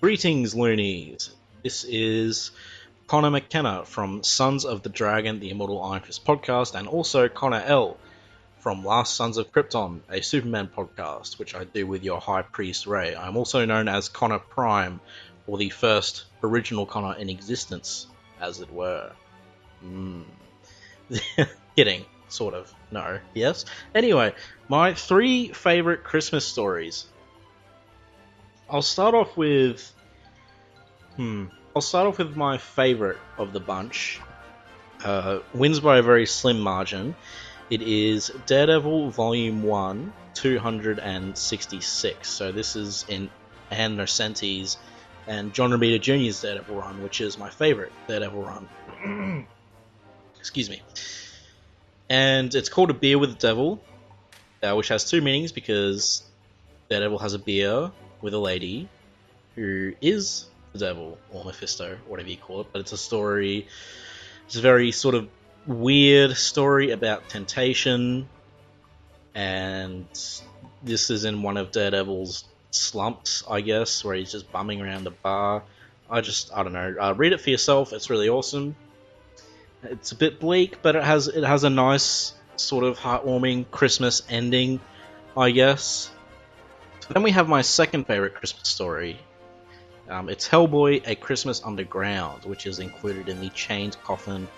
Greetings, loonies. This is Connor McKenna from Sons of the Dragon, the Immortal Iron Fist podcast, and also Connor L. from Last Sons of Krypton, a Superman podcast, which I do with your High Priest Ray. I'm also known as Connor Prime, or the first original Connor in existence, as it were. Kidding, sort of. No, yes. Anyway, my 3 favorite Christmas stories. I'll start off with my favorite of the bunch. Wins by a very slim margin. It is Daredevil Volume 1, 266. So this is in Ann Nocenti's and John Romita Jr.'s Daredevil run, which is my favorite Daredevil run. Excuse me. And it's called A Beer with the Devil, which has 2 meanings because Daredevil has a beer with a lady who is the devil, or Mephisto, whatever you call it, but it's a story, it's a very sort of weird story about temptation, and this is in one of Daredevil's slumps, I guess, where he's just bumming around the bar. I don't know, read it for yourself, it's really awesome. It's a bit bleak, but it has a nice sort of heartwarming Christmas ending, I guess. Then we have my second favorite Christmas story. It's Hellboy, A Christmas Underground, which is included in the Chained Coffin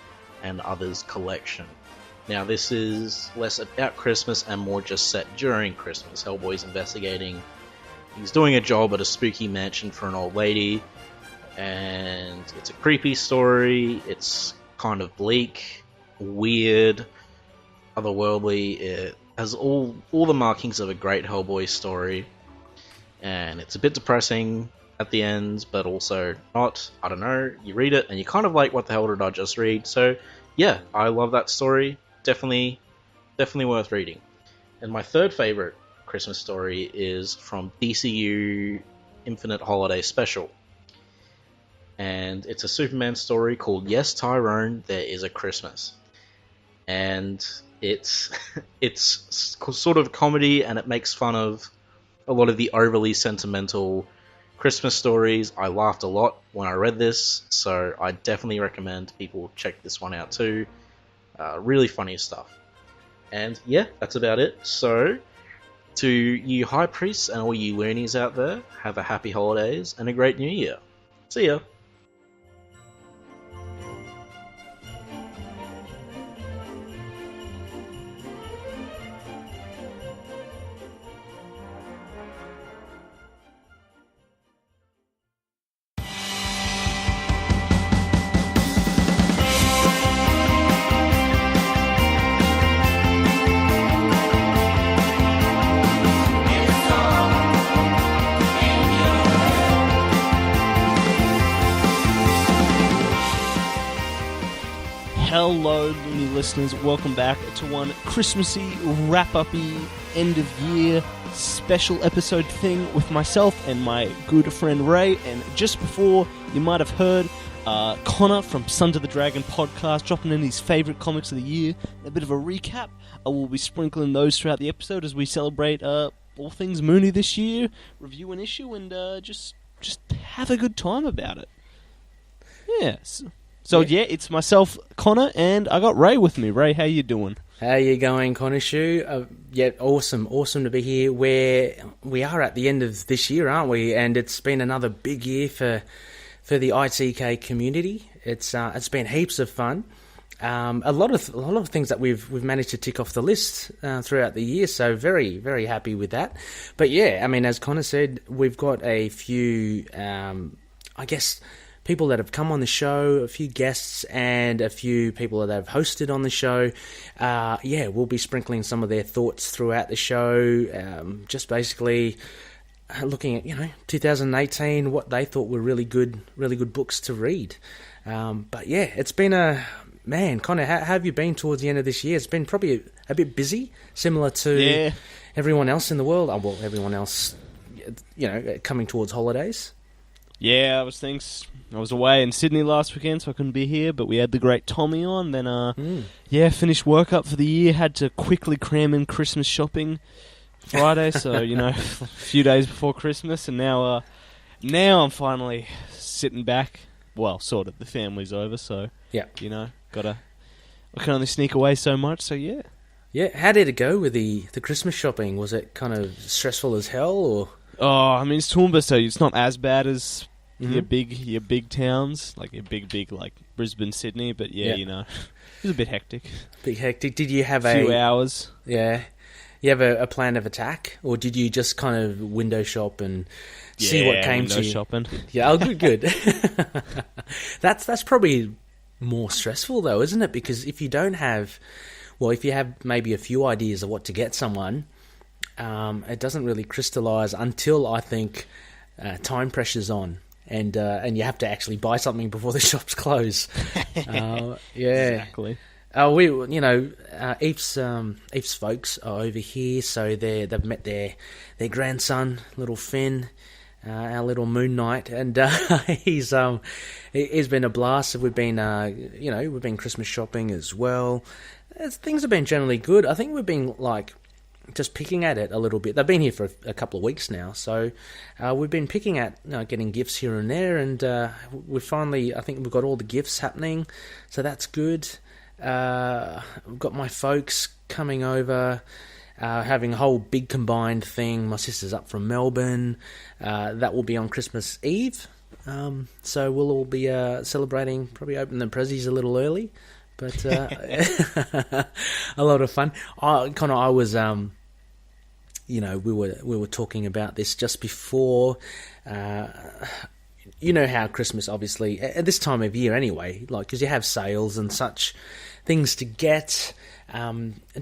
and Others collection. Now, this is less about Christmas and more just set during Christmas. Hellboy's investigating. He's doing a job at a spooky mansion for an old lady, and it's a creepy story. It's kind of bleak, weird, otherworldly. It has all the markings of a great Hellboy story. And it's a bit depressing at the end, but also not. I don't know, you read it and you're kind of like, what the hell did I just read? So yeah, I love that story. Definitely worth reading. And my third favorite Christmas story is from DCU Infinite Holiday Special. And it's a Superman story called Yes, Tyrone, There Is a Christmas. And it's sort of comedy, and it makes fun of a lot of the overly sentimental Christmas stories. I laughed a lot when I read this, so I definitely recommend people check this one out too. Really funny stuff. And yeah, that's about it. So, to you High Priests and all you loonies out there, have a happy holidays and a great new year. See ya! Hello, Looney listeners. Welcome back to one Christmassy, wrap-up-y, end-of-year special episode thing with myself and my good friend Ray. And just before, you might have heard Connor from Sons of the Dragon podcast dropping in his favourite comics of the year. A bit of a recap. I will be sprinkling those throughout the episode as we celebrate all things Moony this year, review an issue, and just have a good time about it. Yes. So yeah, it's myself, Connor, and I got Ray with me. Ray, how you doing? How you going, Connor Shoe? Yeah, awesome to be here. We are at the end of this year, aren't we? And it's been another big year for the ITK community. It's been heaps of fun. A lot of things that we've managed to tick off the list throughout the year. So very, very happy with that. But yeah, I mean, as Connor said, we've got a few, I guess, people that have come on the show, a few guests, and a few people that have hosted on the show. We'll be sprinkling some of their thoughts throughout the show, just basically looking at 2018, what they thought were really good books to read. But yeah, it's been Connor, how have you been towards the end of this year? It's been probably a bit busy, similar to everyone else in the world. Well, everyone else, coming towards holidays. Yeah, I was away in Sydney last weekend, so I couldn't be here, but we had the great Tommy on. Then, finished work up for the year, had to quickly cram in Christmas shopping Friday, so, a few days before Christmas, and now now I'm finally sitting back. Well, sort of. The family's over, so Yeah. you know, I can only sneak away so much. So yeah. Yeah, how did it go with the Christmas shopping? Was it kind of stressful as hell, or? Oh, I mean, it's Toowoomba, so it's not as bad as your big towns, like your big like Brisbane, Sydney. But yeah, you know, it was a bit hectic. Big hectic. Did you have a few hours? Yeah. You have a plan of attack, or did you just kind of window shop and see what came to you? Shopping. Yeah, oh, good. That's probably more stressful though, isn't it? Because if you have maybe a few ideas of what to get someone, it doesn't really crystallise until I think time pressure's on, and you have to actually buy something before the shops close. Yeah, exactly. Eve's folks are over here, so they've met their grandson, little Finn, our little Moon Knight, and he's been a blast. We've been Christmas shopping as well. Things have been generally good. I think we've been just picking at it a little bit. They've been here for a couple of weeks now, so we've been picking at getting gifts here and there, and I think we've got all the gifts happening, so that's good. I've got my folks coming over, having a whole big combined thing. My sister's up from Melbourne. That will be on Christmas Eve. So we'll all be celebrating, probably open the prezzies a little early, but a lot of fun. I was, we were talking about this just before. You know how Christmas, obviously, at this time of year anyway, because you have sales and such things to get.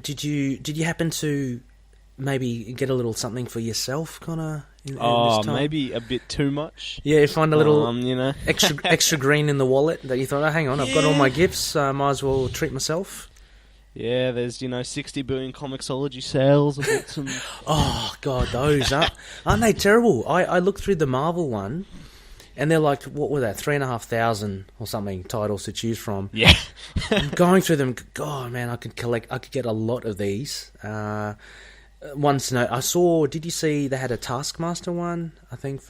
Did you happen to maybe get a little something for yourself, Connor? This time? Maybe a bit too much. Yeah, find a little extra green in the wallet that you thought, oh, hang on, I've got all my gifts, might as well treat myself. Yeah, there's 60 billion Comixology sales. I've got some. Oh God, those aren't they terrible? I looked through the Marvel one. And they're like, what were they, 3,500 or something titles to choose from. Yeah. I'm going through them, God, man, I could get a lot of these. Ones to know, I saw, did you see they had a Taskmaster one? I think it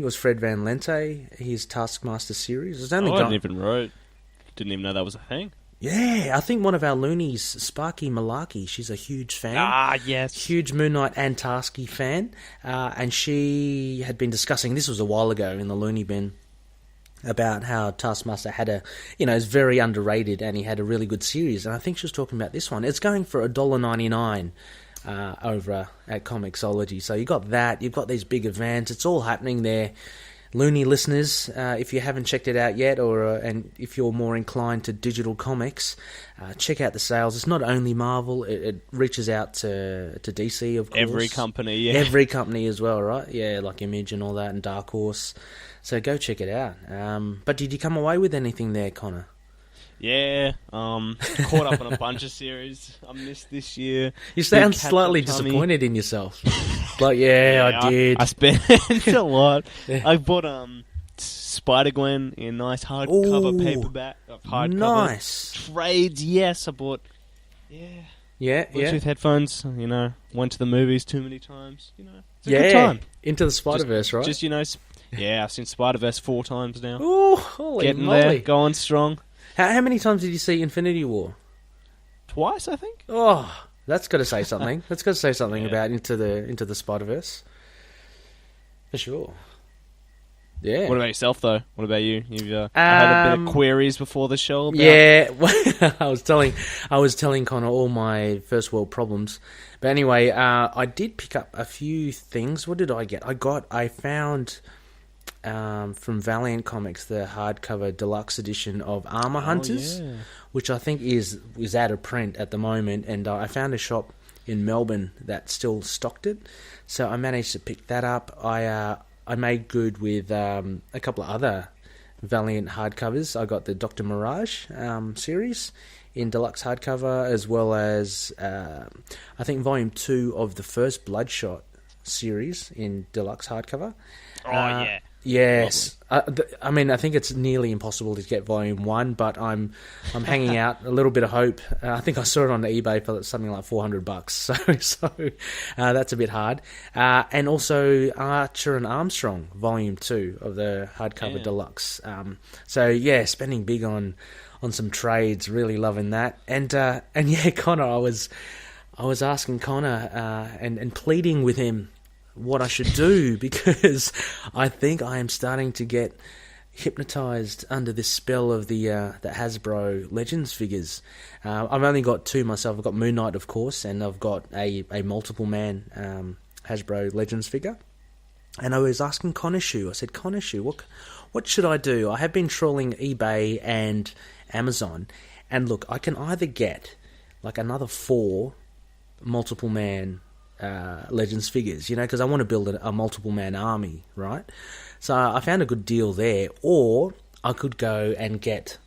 was Fred Van Lente, his Taskmaster series. It's only didn't even know that was a thing. Yeah, I think one of our loonies, Sparky Malaki, she's a huge fan. Ah, yes. Huge Moon Knight and Tasky fan. And she had been discussing, this was a while ago in the Looney Bin, about how Taskmaster had is very underrated and he had a really good series. And I think she was talking about this one. It's going for $1.99 over at Comixology. So you got that, you've got these big events, it's all happening there. Looney listeners, if you haven't checked it out yet, and if you're more inclined to digital comics, check out the sales. It's not only Marvel; it reaches out to DC, of course. Every company, yeah. Every company as well, right? Yeah, like Image and all that, and Dark Horse. So go check it out. But did you come away with anything there, Connor? Yeah, caught up on a bunch of series I missed this year. You sound slightly disappointed in yourself. I did. I spent a lot. Yeah. I bought Spider-Gwen in nice hardcover paperback. Nice. Trades, yes, I bought. Yeah. Bluetooth headphones, went to the movies too many times, It's a good time. Into the Spider-Verse, right? Just, I've seen Spider-Verse 4 times now. Oh, holy Getting moly. there, going strong. How many times did you see Infinity War? Twice, I think. Oh, that's got to say something. That's got to say something about into the Spider-Verse. For sure. Yeah. What about yourself, though? What about you? You've had a bit of queries before the show. About... Yeah, I was telling Connor all my first world problems. But anyway, I did pick up a few things. What did I get? I found from Valiant Comics the hardcover deluxe edition of Armor Hunters, which I think is out of print at the moment. And I found a shop in Melbourne that still stocked it, so I managed to pick that up. I made good with a couple of other Valiant hardcovers. I got the Dr. Mirage series in deluxe hardcover, as well as I think Volume 2 of the first Bloodshot series in deluxe hardcover. Yes, I mean, I think it's nearly impossible to get Volume 1, but I'm hanging out a little bit of hope. I think I saw it on eBay for something like $400, so that's a bit hard. And also Archer and Armstrong Volume 2 of the hardcover deluxe. So yeah, spending big on some trades, really loving that. And yeah, Connor, I was asking Connor and pleading with him what I should do, because I think I am starting to get hypnotized under this spell of the Hasbro Legends figures. I've only got two myself. I've got Moon Knight, of course, and I've got a multiple man Hasbro Legends figure. And I was asking Conishu, I said, Conishu, what should I do? I have been trawling eBay and Amazon, and look, I can either get like another 4 multiple man Legends figures, because I want to build a multiple man army, right? So I found a good deal there, or I could go and get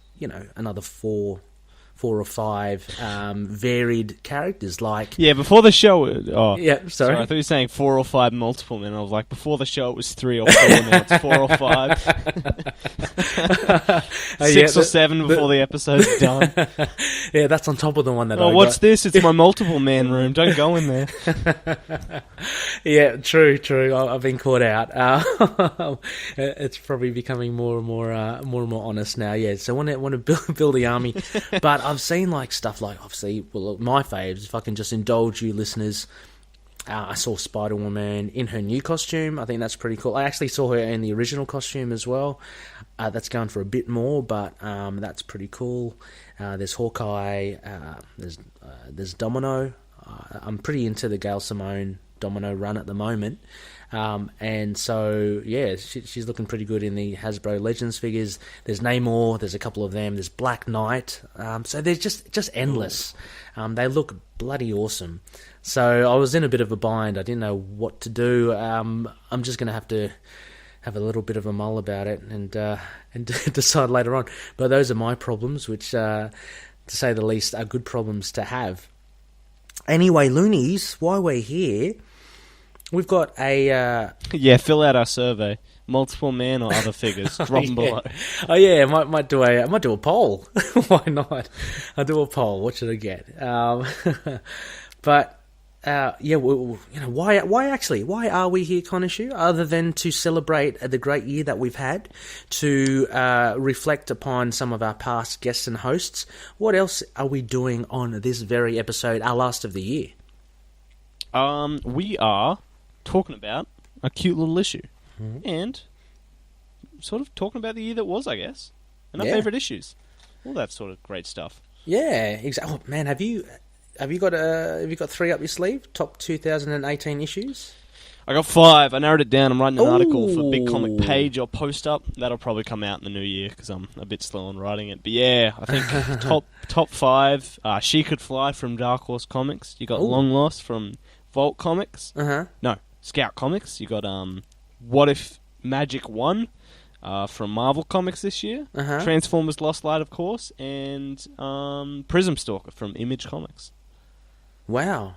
another 4 or 5 varied characters, like before the show. Oh, yeah, sorry. I thought you were saying 4 or 5 multiple men. I was like, before the show it was 3 or 4, now it's 4 or 5. 6 or 7 before the episode's done. Yeah, that's on top of the one that I got. What's this? It's my multiple man room. Don't go in there. Yeah, true. I've been caught out. It's probably becoming more and more honest now. Yeah, so I want to build the army, but I've seen like stuff like, obviously, well, my faves, if I can just indulge you listeners, I saw Spider-Woman in her new costume. I think that's pretty cool. I actually saw her in the original costume as well. That's going for a bit more, but that's pretty cool. There's Hawkeye. There's Domino. I'm pretty into the Gail Simone Domino run at the moment. And so, yeah, she's looking pretty good in the Hasbro Legends figures. There's Namor, there's a couple of them, there's Black Knight. So they're just endless. They look bloody awesome. So I was in a bit of a bind. I didn't know what to do. I'm just going to have a little bit of a mull about it and decide later on. But those are my problems, which, to say the least, are good problems to have. Anyway, Loonies, while we're here, we've got a... fill out our survey. Multiple man or other figures. Drop them below. Oh yeah, I might do a poll. Why not? I'll do a poll. What should I get? But why are we here, Conishu? Other than to celebrate the great year that we've had, to reflect upon some of our past guests and hosts. What else are we doing on this very episode, our last of the year? We are talking about a cute little issue. And sort of talking about the year that was, I guess. And our favourite issues. All that sort of great stuff. Yeah, exactly. Oh, man, have you got 3 up your sleeve? Top 2018 issues? I got 5. I narrowed it down. I'm writing an article for Big Comic Page or Post Up. That'll probably come out in the new year because I'm a bit slow on writing it. But yeah, I think top 5. She Could Fly from Dark Horse Comics. You got Long Lost from Vault Comics. No, Scout Comics. You got What If Magic Won from Marvel Comics this year. Transformers Lost Light, of course. And Prism Stalker from Image Comics. Wow.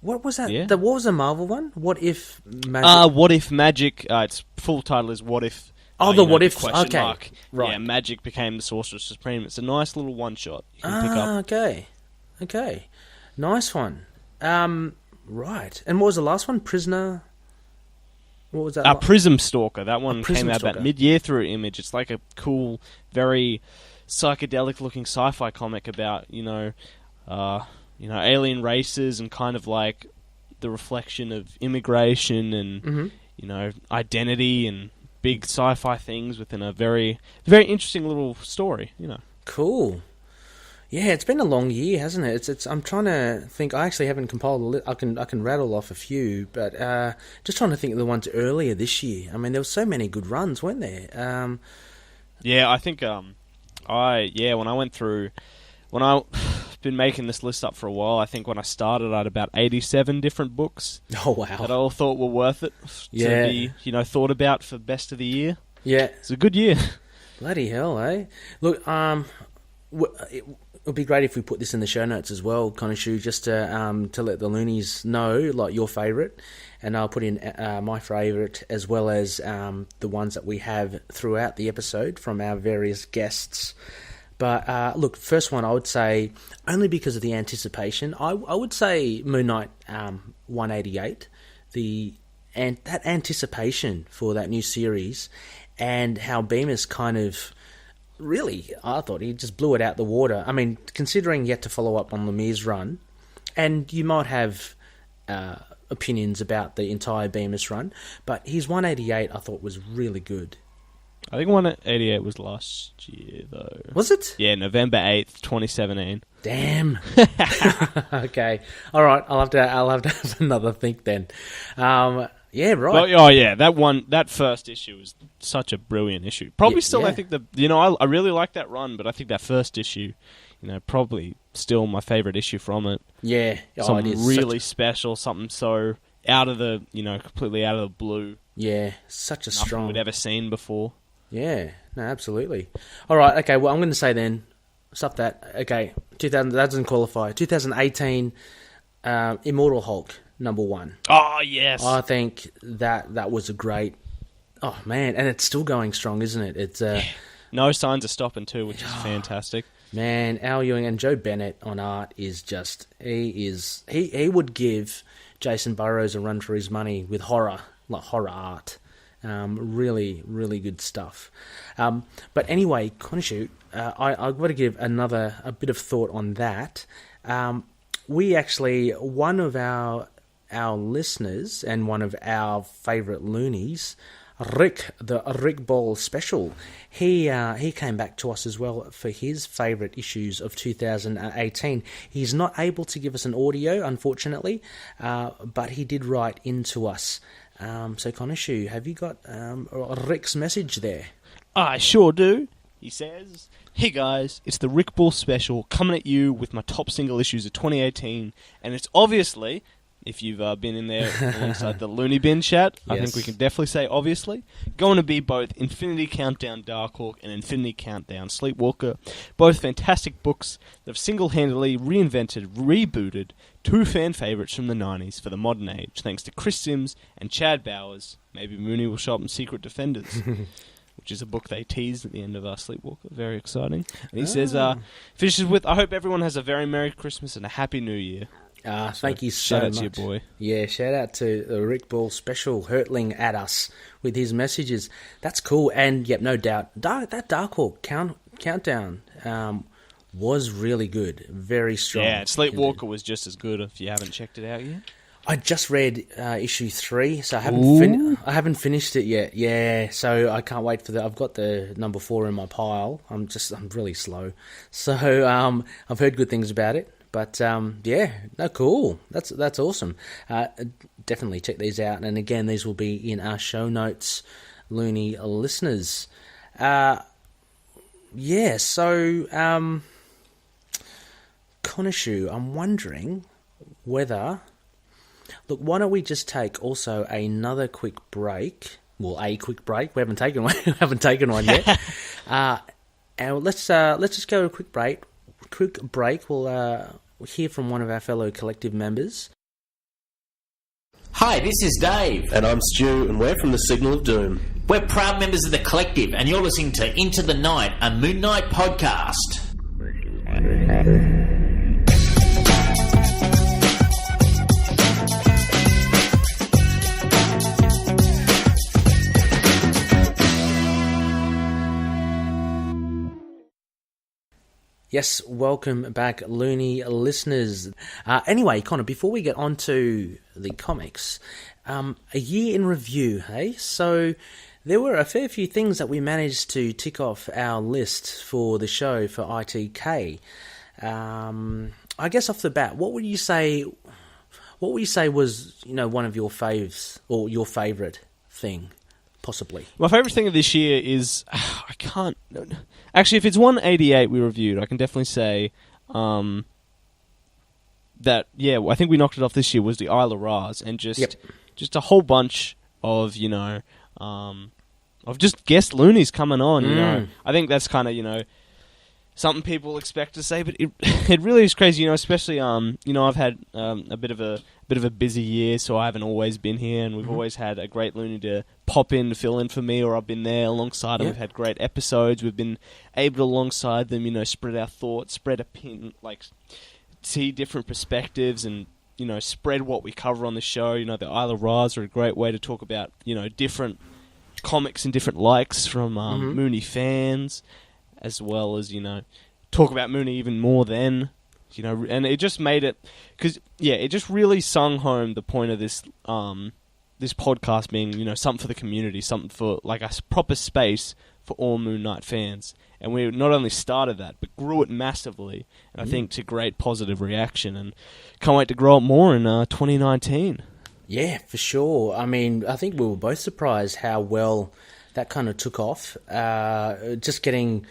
What was that? Yeah. What was the Marvel one? What If Magic... What If Magic... its full title is What If... the What If... Okay, mark. Right. Yeah, Magic became the Sorcerer Supreme. It's a nice little one-shot you can pick up. Okay. Nice one. Right. And what was the last one? Prisoner... What was that? Prism Stalker. That one Prism came out Stalker. about mid-year through Image. It's like a cool, very psychedelic-looking sci-fi comic about, alien races and kind of like the reflection of immigration and, identity and big sci-fi things within a very, very interesting little story, Cool. Yeah, it's been a long year, hasn't it? It's. I'm trying to think. I actually haven't compiled a list. I can rattle off a few, but just trying to think of the ones earlier this year. I mean, there were so many good runs, weren't there? Yeah, I think when I went through, when I've been making this list up for a while, I think when I started, I had about 87 different books. Oh wow! That I all thought were worth it to be, thought about for best of the year. Yeah, it's a good year. Bloody hell, eh? Look, it'll be great if we put this in the show notes as well, Conishu, just to let the loonies know, like, your favourite. And I'll put in my favourite as well as the ones that we have throughout the episode from our various guests. But look, first one I would say, only because of the anticipation, I would say Moon Knight 188. That anticipation for that new series, and how Bemis kind of really, I thought he just blew it out the water. I mean, considering you had to follow up on Lemire's run, and you might have opinions about the entire Bemis run, but his 188 I thought was really good. I think 188 was last year, though. Was it? Yeah, November 8th, 2017. Damn. Okay. All right. I'll have to have another think then. Yeah, right. Oh, yeah. That first issue was such a brilliant issue. Probably still, yeah. I think I really like that run, but I think that first issue, probably still my favourite issue from it. Yeah. Something really special, something so out of the, completely out of the blue. Yeah, such a strong. Nothing we'd ever seen before. Yeah, no, absolutely. All right, okay, well, I'm going to say then, stop that. Okay, 2000, that doesn't qualify. 2018, Immortal Hulk, #1. Oh, yes. I think that was a great... Oh, man, and it's still going strong, isn't it? It's no signs of stopping too, which is fantastic. Man, Al Ewing and Joe Bennett on art is just... He would give Jason Burrows a run for his money with horror art. Really, really good stuff. But anyway, Conishu, I've got to give a bit of thought on that. We actually, one of our listeners and one of our favourite loonies, the Rick Ball special, he came back to us as well for his favourite issues of 2018. He's not able to give us an audio, unfortunately, but he did write into us. So, Conishu, have you got Rick's message there? I sure do. He says, "Hey guys, it's the Rick Ball special coming at you with my top single issues of 2018, and it's obviously, if you've been in there alongside the Looney Bin chat, I think we can definitely say obviously, going to be both Infinity Countdown Darkhawk and Infinity Countdown Sleepwalker, both fantastic books that have single-handedly reinvented, rebooted two fan favourites from the 90s for the modern age, thanks to Chris Sims and Chad Bowers. Maybe Moony will show up in Secret Defenders." Which is a book they teased at the end of Sleepwalker. Very exciting. And he says, finishes with, "I hope everyone has a very Merry Christmas and a Happy New Year." Thank you so much. Shout out to your boy. Yeah, shout out to the Rick Ball special hurtling at us with his messages. That's cool. And, yep, no doubt, that Darkhawk countdown was really good. Very strong. Yeah, Sleepwalker was just as good if you haven't checked it out yet. I just read issue 3, so I haven't finished it yet. Yeah, so I can't wait for that. I've got the number 4 in my pile. I'm really slow. So I've heard good things about it. But yeah, no, cool. That's awesome. Definitely check these out. And again, these will be in our show notes, Looney listeners. Yeah. So Conishu, I'm wondering whether. Look, why don't we just take also another quick break? Well, a quick break. We haven't taken one. We haven't taken one yet. And let's just go to a quick break. We'll hear from one of our fellow collective members. Hi, this is Dave. And I'm Stu, and we're from the Signal of Doom. We're proud members of the collective, and you're listening to Into the Night, a Moon Knight podcast. Yes, welcome back, Looney listeners. Anyway, Connor, before we get on to the comics, a year in review, hey? So there were a fair few things that we managed to tick off our list for the show for ITK. I guess off the bat, what would you say was, one of your faves or your favourite thing? Possibly. My favourite thing of this year is... Actually, if it's 188 we reviewed, I can definitely say that, I think we knocked it off this year, was the Isle of Ras, and just a whole bunch of, of just guest loonies coming on, I think that's kind of, something people expect to say, but it really is crazy, especially I've had a bit of a busy year, so I haven't always been here, and we've always had a great loony to pop in to fill in for me, or I've been there alongside them. We've had great episodes. We've been able to alongside them, spread our thoughts, spread opinion, see different perspectives, and spread what we cover on the show. The Isle of Rus are a great way to talk about different comics and different likes from Moony fans, as well as, talk about Moony even more then, and it just made it, because, it just really sung home the point of this this podcast being, something for the community, something for, a proper space for all Moon Knight fans. And we not only started that, but grew it massively, and I think to great positive reaction, and can't wait to grow it more in 2019. Yeah, for sure. I mean, I think we were both surprised how well that kind of took off. Just getting...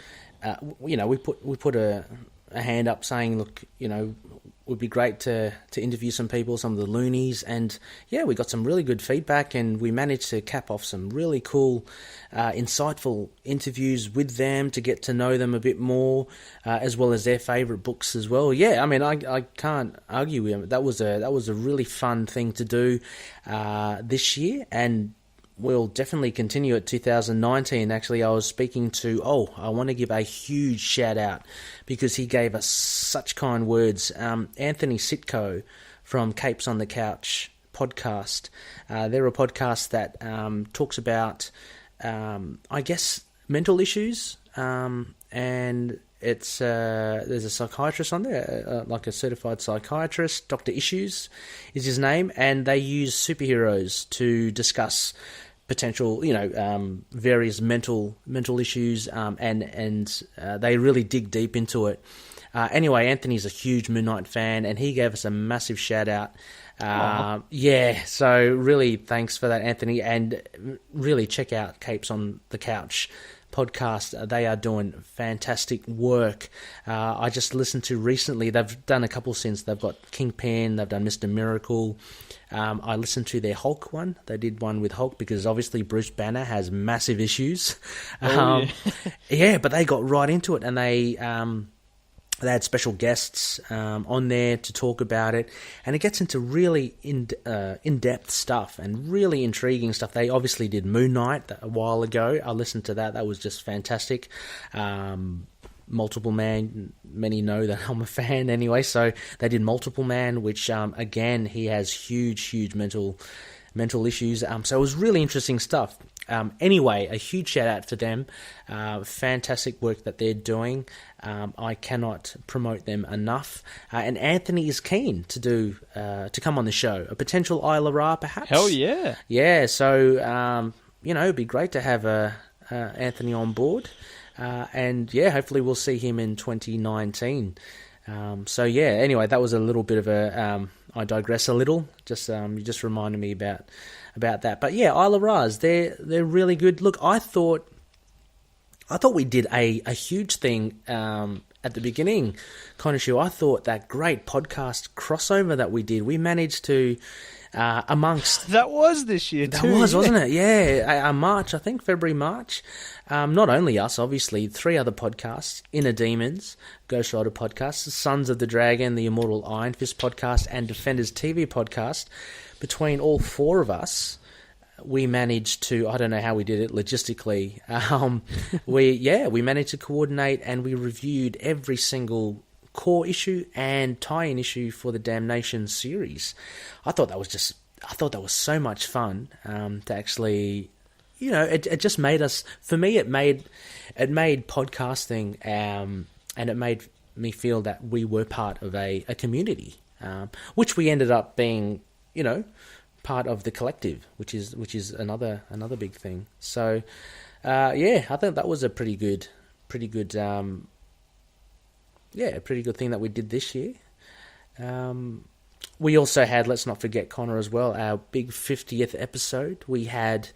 we put a hand up saying, look, it would be great to interview some people, some of the loonies, and we got some really good feedback, and we managed to cap off some really cool, insightful interviews with them to get to know them a bit more, as well as their favourite books as well. I mean, I can't argue with them. That was a really fun thing to do this year, and we'll definitely continue at 2019. Actually, I was speaking to, I want to give a huge shout out because he gave us such kind words. Anthony Sitko from Capes on the Couch podcast. They're a podcast that talks about, I guess, mental issues, and it's there's a psychiatrist on there, like a certified psychiatrist. Dr. Issues is his name, and they use superheroes to discuss potential, various mental issues, and they really dig deep into it. Anyway, Anthony's a huge Moon Knight fan, and he gave us a massive shout out. So really thanks for that, Anthony, and really check out Capes on the Couch podcast. They are doing fantastic work. I just listened to recently, they've done a couple since. They've got Kingpin, they've done Mr. Miracle. I listened to their Hulk one. They did one with Hulk because obviously Bruce Banner has massive issues. But they got right into it, and they had special guests on there to talk about it, and it gets into really in-depth stuff and really intriguing stuff. They obviously did Moon Knight a while ago. I listened to that. That was just fantastic. Multiple Man, many know that I'm a fan anyway, so they did Multiple Man, which, again, he has huge mental issues. So it was really interesting stuff. Anyway, a huge shout out to them. Fantastic work that they're doing. I cannot promote them enough. And Anthony is keen to come on the show. A potential Isle of Ra, perhaps. Hell yeah! Yeah. So it'd be great to have Anthony on board. And hopefully we'll see him in 2019. Anyway, that was a little bit of a. I digress a little. You just reminded me about that. But Isle of Rus, they're really good. Look, I thought we did a huge thing at the beginning, Conishu. I thought that great podcast crossover that we did, we managed to amongst... That was this year too. That was, wasn't it? Yeah, March, I think, February, March. Not only us, obviously, 3 other podcasts, Inner Demons, Ghost Rider podcast, Sons of the Dragon, the Immortal Iron Fist podcast, and Defenders TV podcast. Between all 4 of us, we managed to, I don't know how we did it logistically, we managed to coordinate, and we reviewed every single core issue and tie-in issue for the Damnation series. I thought that was so much fun to actually, it just made us, for me, it made podcasting, and it made me feel that we were part of a community, which we ended up being, part of the collective, which is another big thing. So, I think that was a pretty good thing that we did this year. We also had, let's not forget, Connor, as well, our big 50th episode. We had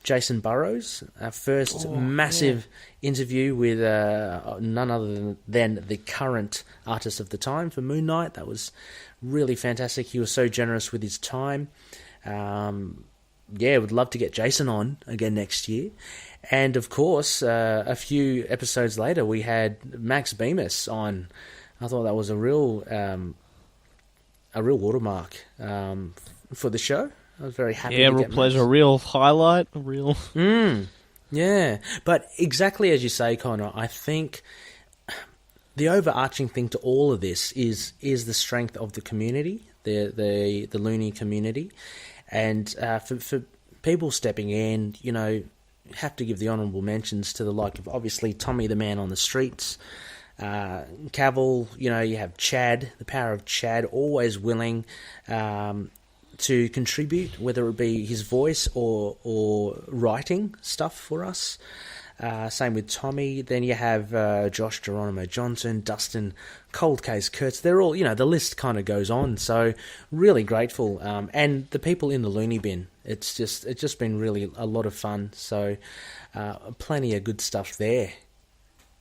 Jason Burrows, our first massive interview with none other than the current artist of the time for Moon Knight. That was really fantastic. He was so generous with his time. would love to get Jason on again next year. And of course, a few episodes later, we had Max Bemis on. I thought that was a real watermark for the show. I was very happy. Yeah, to real get pleasure, Max. a real highlight, a real. Yeah, but exactly as you say, Connor, I think the overarching thing to all of this is the strength of the community, the Looney community, and for people stepping in, you know, have to give the honourable mentions to the like of obviously Tommy the Man on the Streets, Cavill, you know, you have Chad, the power of Chad, always willing to contribute, whether it be his voice or writing stuff for us. Same with Tommy. Then you have Josh Geronimo Johnson, Dustin, Cold Case Kurtz. They're all, you know, the list kind of goes on. So really grateful. And the people in the Looney Bin. It's just been really a lot of fun. So plenty of good stuff there.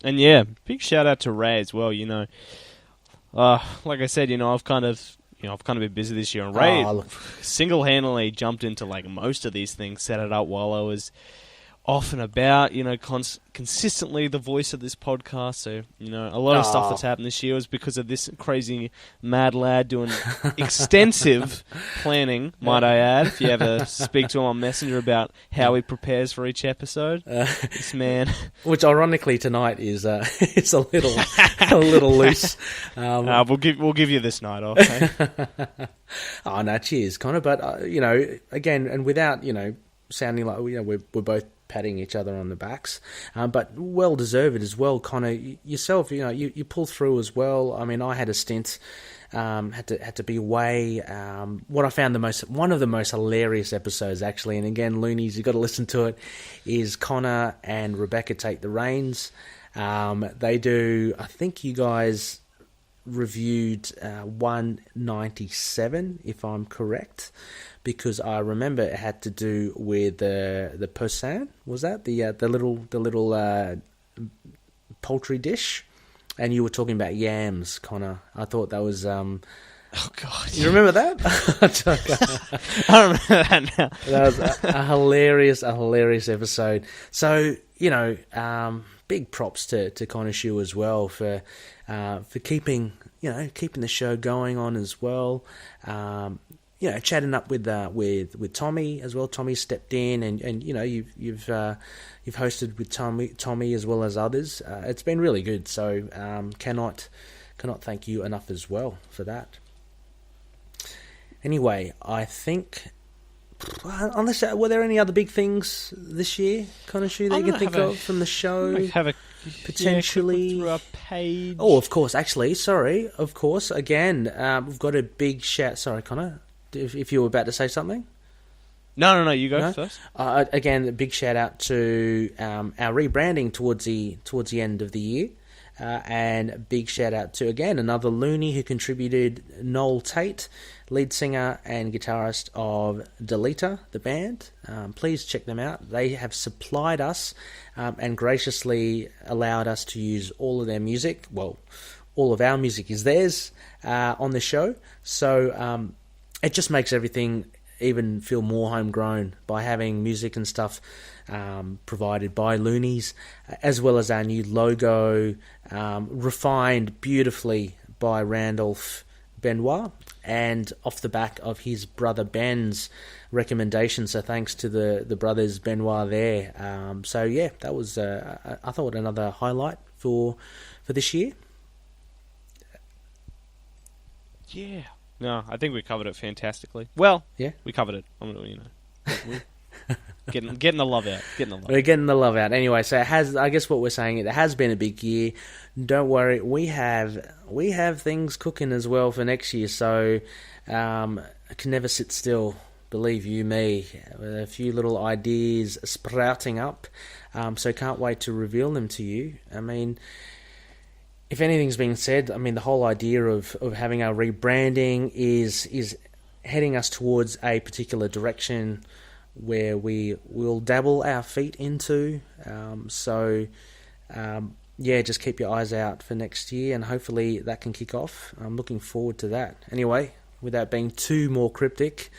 And yeah, big shout out to Ray as well. You know, like I said, you know, I've kind of been busy this year, and Ray single-handedly jumped into like most of these things, set it up while I was off and about, you know, consistently the voice of this podcast. So, you know, a lot of stuff that's happened this year was because of this crazy mad lad doing extensive planning, might I add. If you ever speak to him on Messenger about how he prepares for each episode, this man. Which ironically tonight is it's a little loose. We'll give you this night off. Eh? Oh no, cheers, Connor. But you know, again, and without, you know, sounding like, you know, we're both patting each other on the backs, but well deserved as well, Connor. Yourself, you know, you pull through as well. I mean, I had a stint, had to be away. What I found one of the most hilarious episodes, actually, and again, Loonies, you got to listen to it, is Connor and Rebecca take the reins. They do. I think you guys reviewed 197, if I'm correct. Because I remember it had to do with the poussin, was that the little poultry dish, and you were talking about yams, Connor. I thought that was oh God, you remember that? I remember that now. That was a hilarious episode. So, you know, big props to Connor Shue as well for keeping the show going on as well. You know, chatting up with Tommy as well. Tommy stepped in, and you know, you've hosted with Tommy as well as others. It's been really good. So cannot thank you enough as well for that. Anyway, I think, unless were there any other big things this year, kind of shoe that you can think of from the show? Potentially through our page. Oh, of course. Actually, sorry. Of course. Again, we've got a big shout. Sorry, Connor. If you were about to say something? No, you go first. Again, a big shout out to our rebranding towards the end of the year, and a big shout out to, again, another Looney who contributed, Noel Tate, lead singer and guitarist of Deleta, the band. Please check them out. They have supplied us and graciously allowed us to use all of their music. Well, all of our music is theirs on the show. So it just makes everything even feel more homegrown by having music and stuff provided by Loonies, as well as our new logo, refined beautifully by Randolph Benoit, and off the back of his brother Ben's recommendation. So thanks to the brothers Benoit there. So yeah, that was I thought another highlight for this year. Yeah. No, I think we covered it fantastically. Well, yeah, we covered it. You know, getting the love out. We're getting the love out. Anyway, so it has. I guess what we're saying, it has been a big year. Don't worry, we have things cooking as well for next year. So I can never sit still. Believe you me, a few little ideas sprouting up. So can't wait to reveal them to you. I mean, if anything's being said, I mean, the whole idea of having our rebranding is heading us towards a particular direction where we will dabble our feet into. Yeah, just keep your eyes out for next year, and hopefully that can kick off. I'm looking forward to that. Anyway, without being too more cryptic,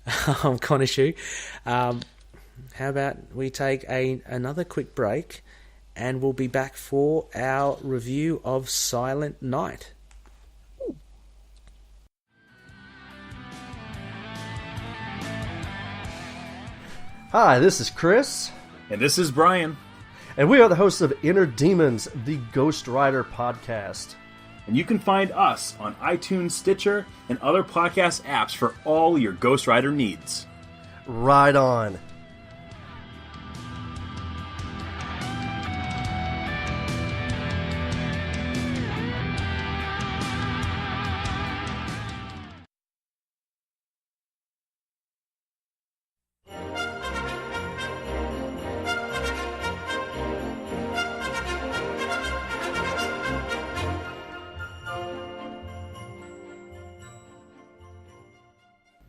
Conishu. How about we take another quick break, and we'll be back for our review of Silent Night. Hi, this is Chris. And this is Brian. And we are the hosts of Inner Demons, the Ghost Rider podcast. And you can find us on iTunes, Stitcher, and other podcast apps for all your Ghost Rider needs. Ride on.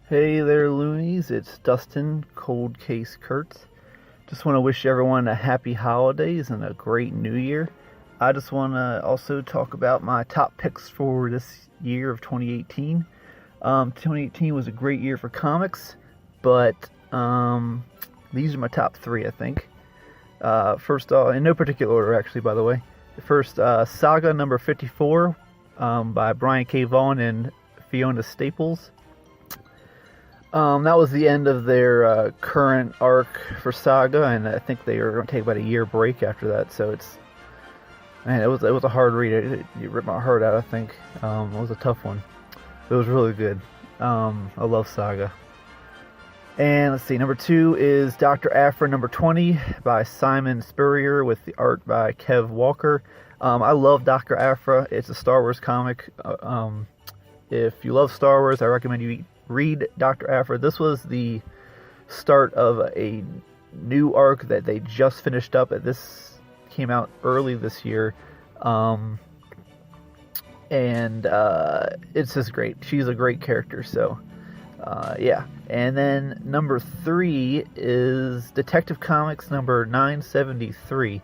Hey there, loonies. It's Dustin, Cold Case Kurtz. Just want to wish everyone a happy holidays and a great new year. I just want to also talk about my top picks for this year of 2018. 2018 was a great year for comics, but these are my top three, I think. First, in no particular order, actually, by the way. First, Saga number 54 by Brian K. Vaughan and Fiona Staples. That was the end of their current arc for Saga, and I think they were going to take about a year break after that. So it was a hard read. It ripped my heart out. I think it was a tough one. It was really good. I love Saga. And let's see, number 2 is Dr. Aphra number 20 by Simon Spurrier with the art by Kev Walker. I love Dr. Aphra. It's a Star Wars comic. If you love Star Wars, I recommend you read Dr. Aphra. This was the start of a new arc that they just finished up. This came out early this year. And it's just great. She's a great character, so yeah. And then number 3 is Detective Comics number 973,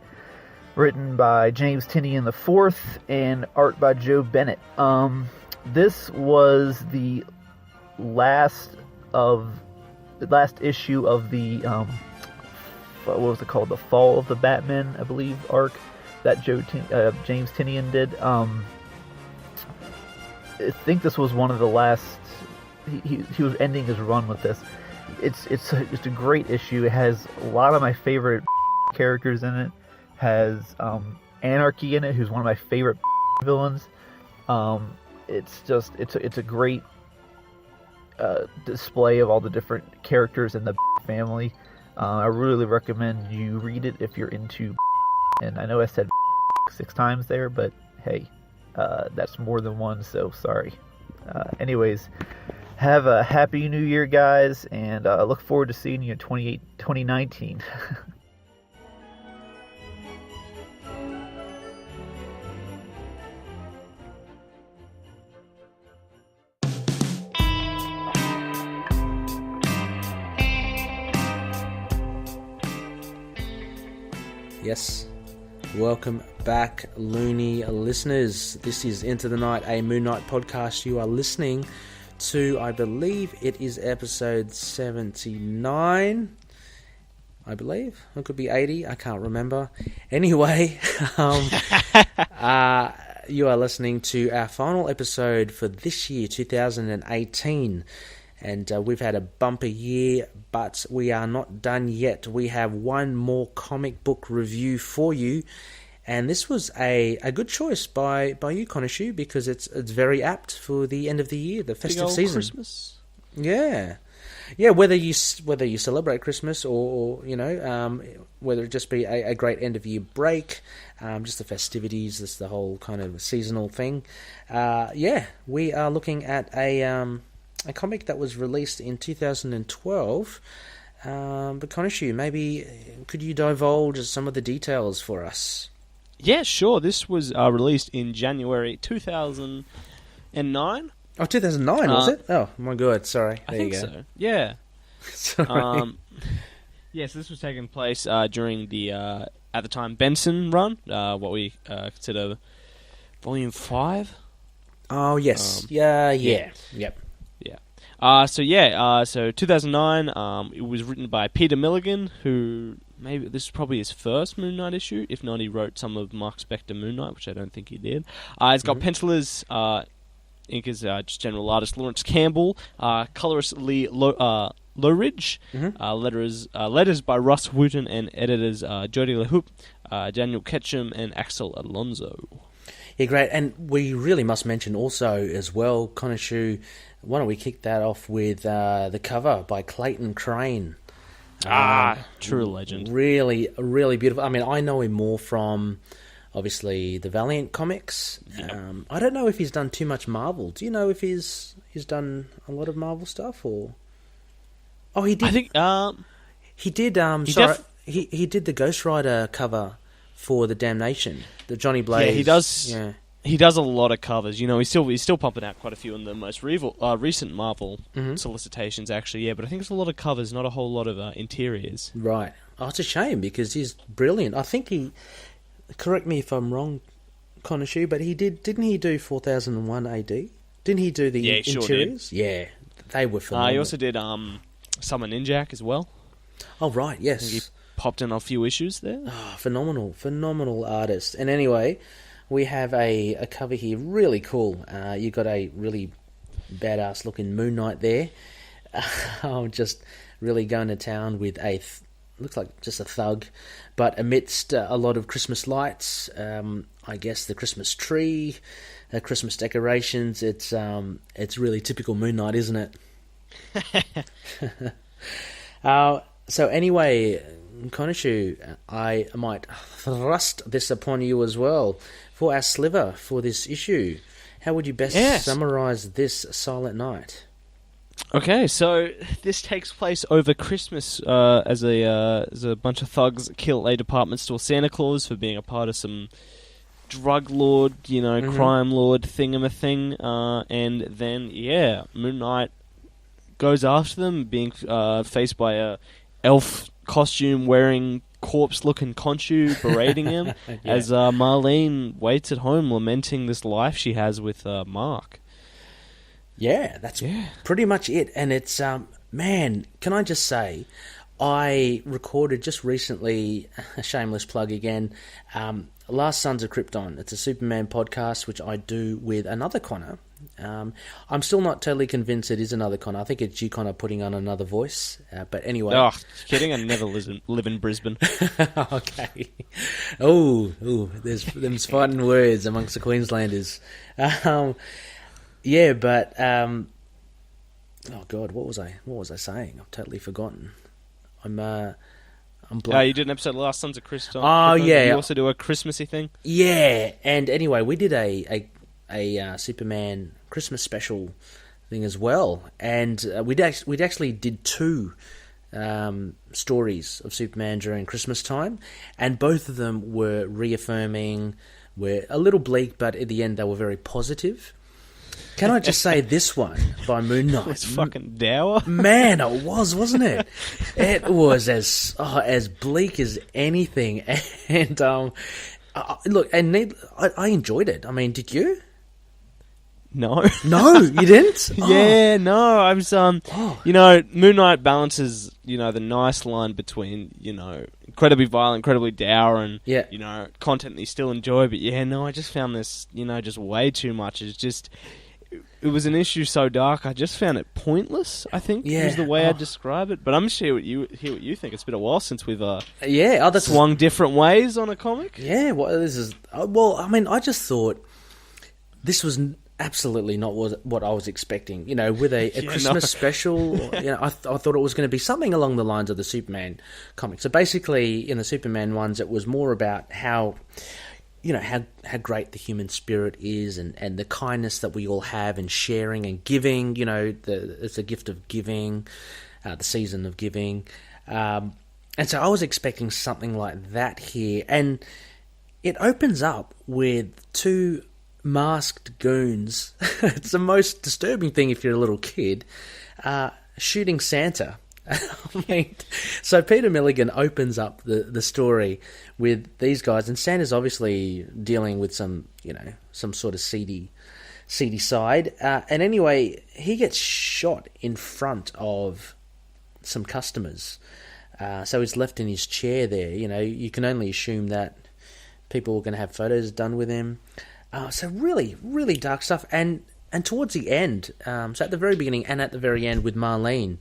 written by James Tynion IV and art by Joe Bennett. This was the last issue of the what was it called, the Fall of the Batman, I believe, arc that James Tynion did. I think this was one of the last. He was ending his run with this. It's a great issue. It has a lot of my favorite characters in it. Has Anarchy in it, who's one of my favorite villains. It's a great display of all the different characters in the family. I really recommend you read it if you're into. And I know I said 6 times there, but hey, that's more than one, so sorry. Anyways, have a happy new year, guys, and look forward to seeing you in 2019. Yes, welcome back, loony listeners. This is Into the Night, a Moon Knight podcast. You are listening to, I believe it is episode 79. I believe it could be 80. I can't remember. Anyway, you are listening to our final episode for this year, 2018. And we've had a bumper year, but we are not done yet. We have one more comic book review for you. And this was a good choice by you, Conishu, because it's very apt for the end of the year, the festive season. Christmas. Yeah. Whether you celebrate Christmas or whether it just be a great end of year break, just the festivities, just the whole kind of seasonal thing. We are looking at a comic that was released in 2012. But Conishu, maybe could you divulge some of the details for us? Yeah, sure. This was released in January 2009. Oh, 2009, was it? Oh, my God, sorry. I think so. Yeah. Sorry. Yes, this was taking place during the, at the time, Benson run, what we consider Volume 5. Oh, yes. Yep. Yeah. So 2009, it was written by Peter Milligan, who maybe this is probably his first Moon Knight issue. If not, he wrote some of Mark Spector Moon Knight, which I don't think he did. It's got pencilers, inkers, just general artist Laurence Campbell, colorist Loughridge, letters by Rus Wooton, and editors Jody Leheup, Daniel Ketchum, and Axel Alonso. Yeah, great. And we really must mention also as well, Conishu, why don't we kick that off with the cover by Clayton Crane. True legend. Really, really beautiful. I mean, I know him more from, obviously, the Valiant comics. Yep. I don't know if he's done too much Marvel. Do you know if he's done a lot of Marvel stuff, or... Oh, he did. I think he did. He did the Ghost Rider cover for the Damnation, the Johnny Blaze. Yeah, he does. Yeah. He does a lot of covers. You know, he's still pumping out quite a few in the most recent Marvel solicitations, actually. Yeah, but I think it's a lot of covers, not a whole lot of interiors. Right. Oh, it's a shame because he's brilliant. I think he. Correct me if I'm wrong, Conishu, but he didn't he do 4001 AD? Didn't he do the interiors? Sure did. Yeah, they were phenomenal. He also did Summon Ninjak as well. Oh right, yes. I think he popped in a few issues there. Oh, phenomenal artist. And anyway, we have a cover here, really cool. You got a really badass looking Moon Knight there. Just really going to town with looks like just a thug, but amidst a lot of Christmas lights, I guess the Christmas tree, Christmas decorations. It's really typical Moon Knight, isn't it? So anyway, Conishu, I might thrust this upon you as well for our sliver for this issue. How would you best summarise this Silent Night? Okay, so this takes place over Christmas as a bunch of thugs kill a department store Santa Claus for being a part of some drug lord, crime lord thingamathing, and then Moon Knight goes after them, being faced by a elf costume wearing corpse looking Khonshu berating him as Marlene waits at home lamenting this life she has with Mark. Yeah, that's pretty much it. And it's, man, can I just say, I recorded just recently, a shameless plug again, Last Sons of Krypton. It's a Superman podcast, which I do with another Connor. I'm still not totally convinced it is another Connor. I think it's you, Connor, putting on another voice. But anyway. Oh, kidding. I never live in Brisbane. Okay. Oh, there's them's fighting words amongst the Queenslanders. Yeah, but oh God, what was I saying? I've totally forgotten. I'm blank. You did an episode of Last Sons of Krypton. Oh yeah. You also do a Christmassy thing. Yeah, and anyway, we did a Superman Christmas special thing as well, and we'd actually did two stories of Superman during Christmas time, and both of them were reaffirming, were a little bleak, but at the end they were very positive. Can I just say this one by Moon Knight? It's fucking dour. Man, it was, wasn't it? It was as bleak as anything. And look, and I enjoyed it. I mean, did you? No. No, you didn't? Yeah, no. I was Moon Knight balances, the nice line between, incredibly violent, incredibly dour, and content that you still enjoy. But I just found this, just way too much. It's just. It was an issue so dark, I just found it pointless, I think, is the way I'd describe it. But I'm sure what you think. It's been a while since we've swung different ways on a comic. Yeah, I just thought this was absolutely not what I was expecting. With a Christmas special, I thought it was going to be something along the lines of the Superman comic. So basically, in the Superman ones, it was more about how... how great the human spirit is and the kindness that we all have and sharing and giving, it's a gift of giving, the season of giving. And so I was expecting something like that here. And it opens up with two masked goons. It's the most disturbing thing if you're a little kid, shooting Santa. So Peter Milligan opens up the story with these guys, and Santa's obviously dealing with some sort of seedy seedy side. And anyway, he gets shot in front of some customers. So he's left in his chair there. You know, you can only assume that people were going to have photos done with him. So really, really dark stuff. And towards the end, so at the very beginning and at the very end with Marlene,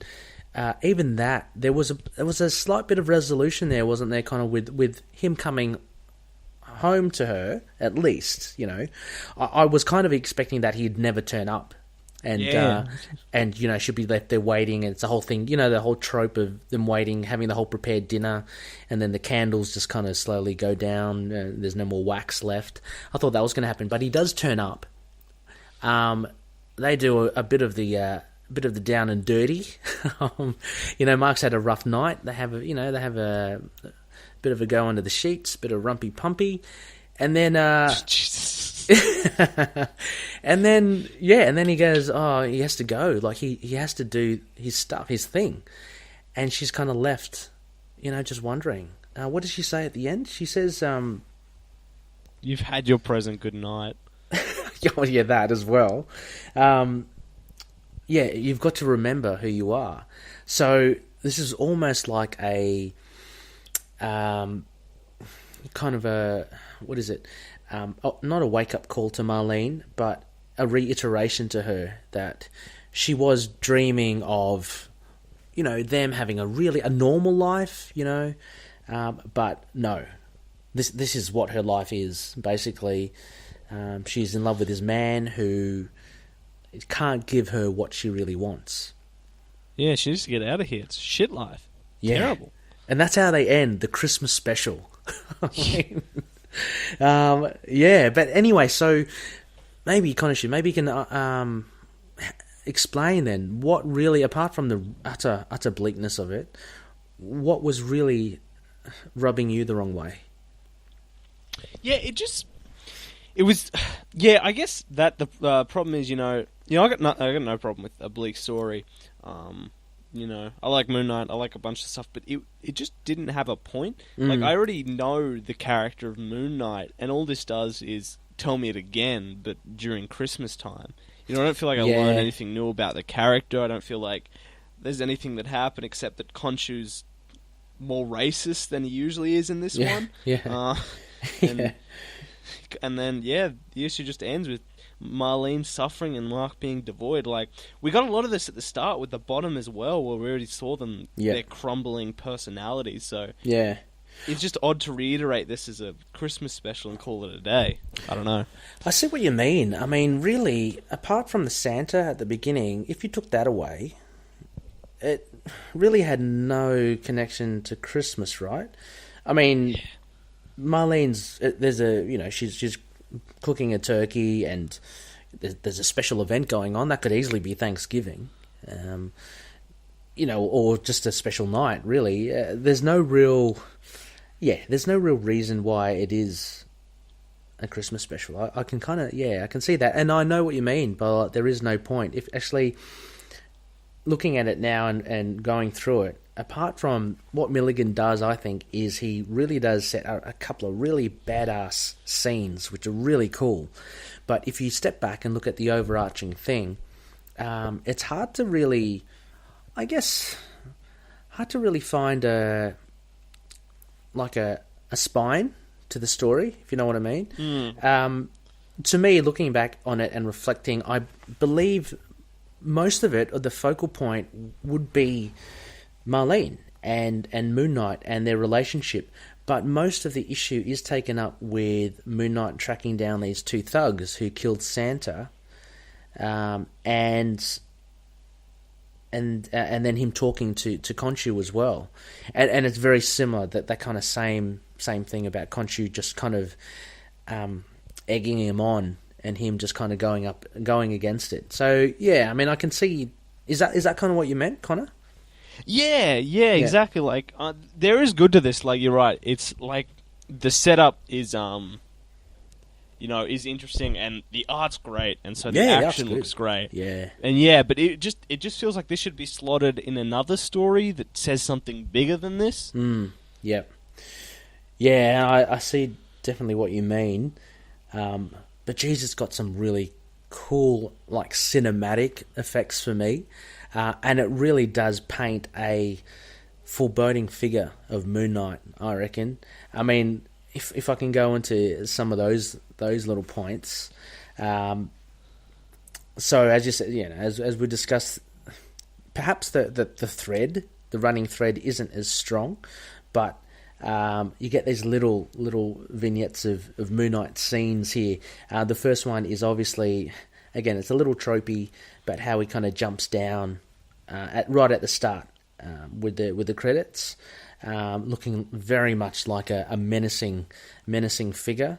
even that, there was a slight bit of resolution there, wasn't there, kind of with him coming home to her, at least, you know. I was kind of expecting that he'd never turn up. And, you know, she'd be left there waiting, and it's the whole thing, you know, the whole trope of them waiting, having the whole prepared dinner, and then the candles just kind of slowly go down, there's no more wax left. I thought that was going to happen, but he does turn up. They do a bit of the down and dirty. You know, Mark's had a rough night. They have a bit of a go under the sheets, bit of rumpy pumpy, and then and then he goes, oh, he has to go, like he has to do his stuff, his thing, and she's kind of left, you know, just wondering. What does she say at the end? She says, "You've had your present. Good night." Oh, yeah, that as well. Yeah, you've got to remember who you are. So this is almost like a kind of a, what is it? Not a wake-up call to Marlene, but a reiteration to her that she was dreaming of, you know, them having a normal life, you know, but no, this is what her life is, basically. She's in love with this man who can't give her what she really wants. Yeah, she needs to get out of here. It's a shit life. Yeah. Terrible. And that's how they end the Christmas special. Yeah, but anyway, so maybe you can explain then what really, apart from the utter bleakness of it, what was really rubbing you the wrong way? Yeah, it was. Yeah, I guess that the problem is, you know, I got no problem with a bleak story. You know, I like Moon Knight, I like a bunch of stuff, but it just didn't have a point. Like, I already know the character of Moon Knight, and all this does is tell me it again, but during Christmas time. You know, I don't feel like I learned anything new about the character. I don't feel like there's anything that happened except that Khonshu's more racist than he usually is in this one. Yeah. And then, the issue just ends with Marlene suffering and Mark being devoid. Like, we got a lot of this at the start with the bottom as well, where we already saw them, their crumbling personalities. So it's just odd to reiterate this as a Christmas special and call it a day. I don't know. I see what you mean. I mean, really, apart from the Santa at the beginning, if you took that away, it really had no connection to Christmas, right? I mean, Marlene's, she's cooking a turkey, and there's a special event going on that could easily be Thanksgiving, or just a special night. Really, there's no real reason why it is a Christmas special. I can kind of I can see that, and I know what you mean, but there is no point. If actually looking at it now and going through it, apart from what Milligan does, I think, is he really does set out a couple of really badass scenes, which are really cool. But if you step back and look at the overarching thing, it's hard to really find a spine to the story, if you know what I mean. To me, looking back on it and reflecting, I believe most of it, or the focal point, would be Marlene and Moon Knight and their relationship, but most of the issue is taken up with Moon Knight tracking down these two thugs who killed Santa, and then him talking to Khonshu as well, and it's very similar, that kind of same thing about Khonshu just kind of egging him on, and him just kind of going against it. So I mean, I can see. Is that kind of what you meant, Connor? Yeah, exactly. Like, there is good to this. Like, you're right. It's like the setup is, is interesting, and the art's great, and so the action looks great. Yeah, and but it just feels like this should be slotted in another story that says something bigger than this. Yep. Yeah, I see definitely what you mean. But geez, it's got some really cool, like cinematic effects for me, and it really does paint a foreboding figure of Moon Knight, I reckon. I mean, if I can go into some of those little points. So as you said, as we discussed, perhaps the running thread isn't as strong, but you get these little vignettes of Moon Knight scenes here. The first one is obviously, again, it's a little tropey, but how he kind of jumps down right at the start with the credits, looking very much like a menacing figure.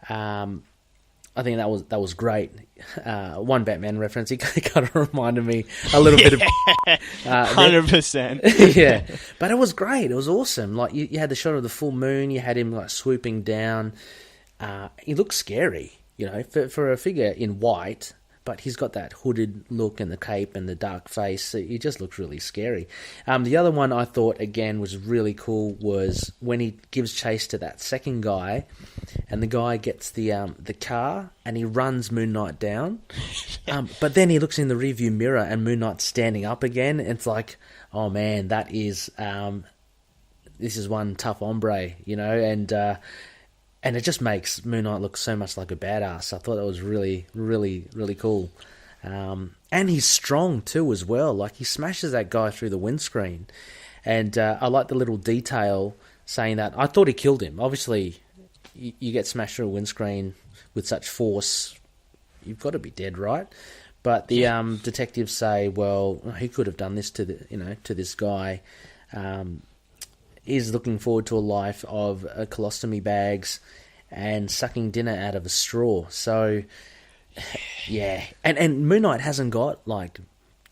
I think that was great. One Batman reference. He kind of reminded me a little bit of 100%. Yeah, but it was great. It was awesome. Like you had the shot of the full moon. You had him like swooping down. He looked scary, for a figure in white. But he's got that hooded look and the cape and the dark face. He just looks really scary. The other one I thought, again, was really cool was when he gives chase to that second guy, and the guy gets the car, and he runs Moon Knight down. But then he looks in the rearview mirror, and Moon Knight's standing up again. And it's like, oh man, that is this is one tough hombre, and it just makes Moon Knight look so much like a badass. I thought that was really, really, really cool. And he's strong too as well. Like he smashes that guy through the windscreen. And I like the little detail saying that. I thought he killed him. Obviously, you get smashed through a windscreen with such force, you've got to be dead, right? But the detectives say, well, he could have done this to this guy. Is looking forward to a life of colostomy bags and sucking dinner out of a straw. So, yeah. And Moon Knight hasn't got, like...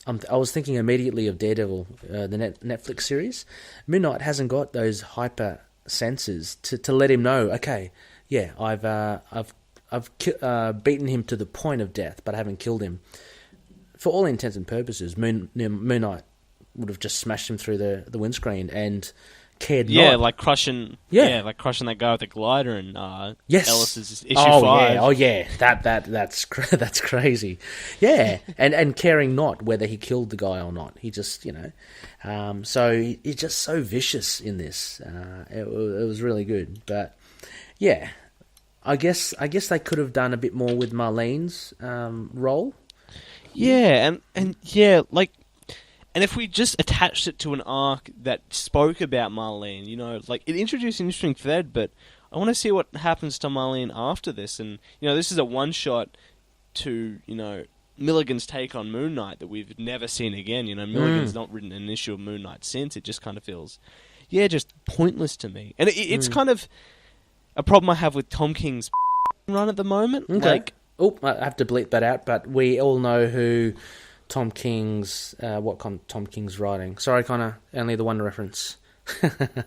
I was thinking immediately of Daredevil, the Netflix series. Moon Knight hasn't got those hyper senses to let him know, okay, yeah, I've beaten him to the point of death, but I haven't killed him. For all intents and purposes, Moon Knight would have just smashed him through the windscreen and... cared not. Like crushing that guy with the glider in yes. Ellis's issue 5. That's crazy. Yeah, and caring not whether he killed the guy or not. He just, so he's just so vicious in this. It was really good, but yeah, I guess they could have done a bit more with Marlene's role. Yeah, and yeah, like. And if we just attached it to an arc that spoke about Marlene, it introduced an interesting thread, but I want to see what happens to Marlene after this. And, this is a one-shot to, Milligan's take on Moon Knight that we've never seen again. Milligan's not written an issue of Moon Knight since. It just kind of feels, just pointless to me. And it's kind of a problem I have with Tom King's run at the moment. Okay. I have to bleep that out, but we all know who... Tom King's Tom King's writing. Sorry, Connor, only the one reference.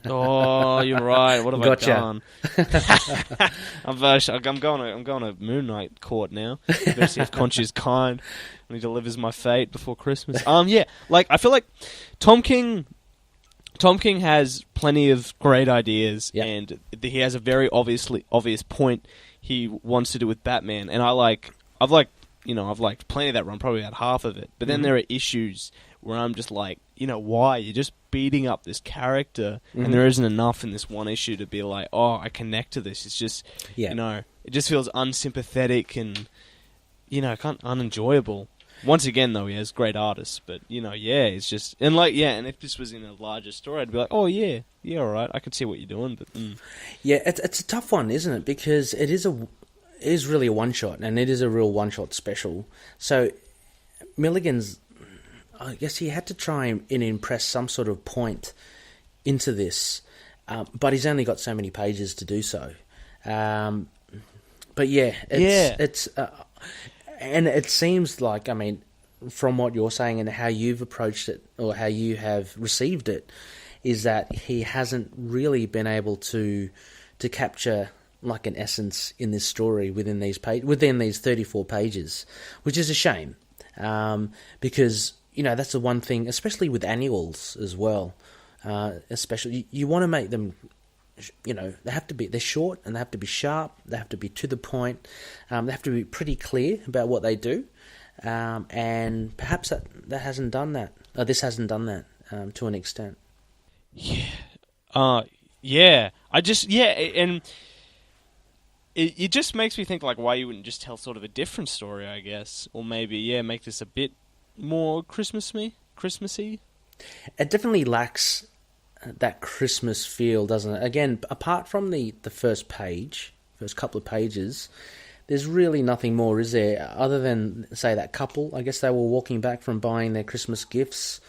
Oh, you're right. What have gotcha. I done? I'm going to Moon Knight court now. Better see if Conchu's kind when he delivers my fate before Christmas. I feel like Tom King has plenty of great ideas, and he has a very obvious point he wants to do with Batman, and I've liked plenty of that run, probably about half of it. But then there are issues where I'm just like, why? You're just beating up this character, and there isn't enough in this one issue to be like, oh, I connect to this. It's just, it just feels unsympathetic and, kind of unenjoyable. Once again, though, he has great artists, but, it's just... And, and if this was in a larger story, I'd be like, oh, yeah, all right, I can see what you're doing, but... Yeah, it's a tough one, isn't it? Because it is really a one-shot, and it is a real one-shot special. So, Milligan's... I guess he had to try and impress some sort of point into this, but he's only got so many pages to do so. But yeah, it's... and it seems like, from what you're saying and how you've approached it, or how you have received it, is that he hasn't really been able to capture... like an essence in this story within these 34 pages, which is a shame, because that's the one thing, especially with annuals as well. Especially you want to make them they're short and they have to be sharp. They have to be to the point. They have to be pretty clear about what they do. And perhaps that hasn't done that. This hasn't done that to an extent. And it just makes me think like why you wouldn't just tell sort of a different story, I guess, or maybe make this a bit more Christmassy. It definitely lacks that Christmas feel, doesn't it? Again, apart from the first couple of pages, there's really nothing more, is there? Other than, say, that couple. I guess they were walking back from buying their Christmas gifts.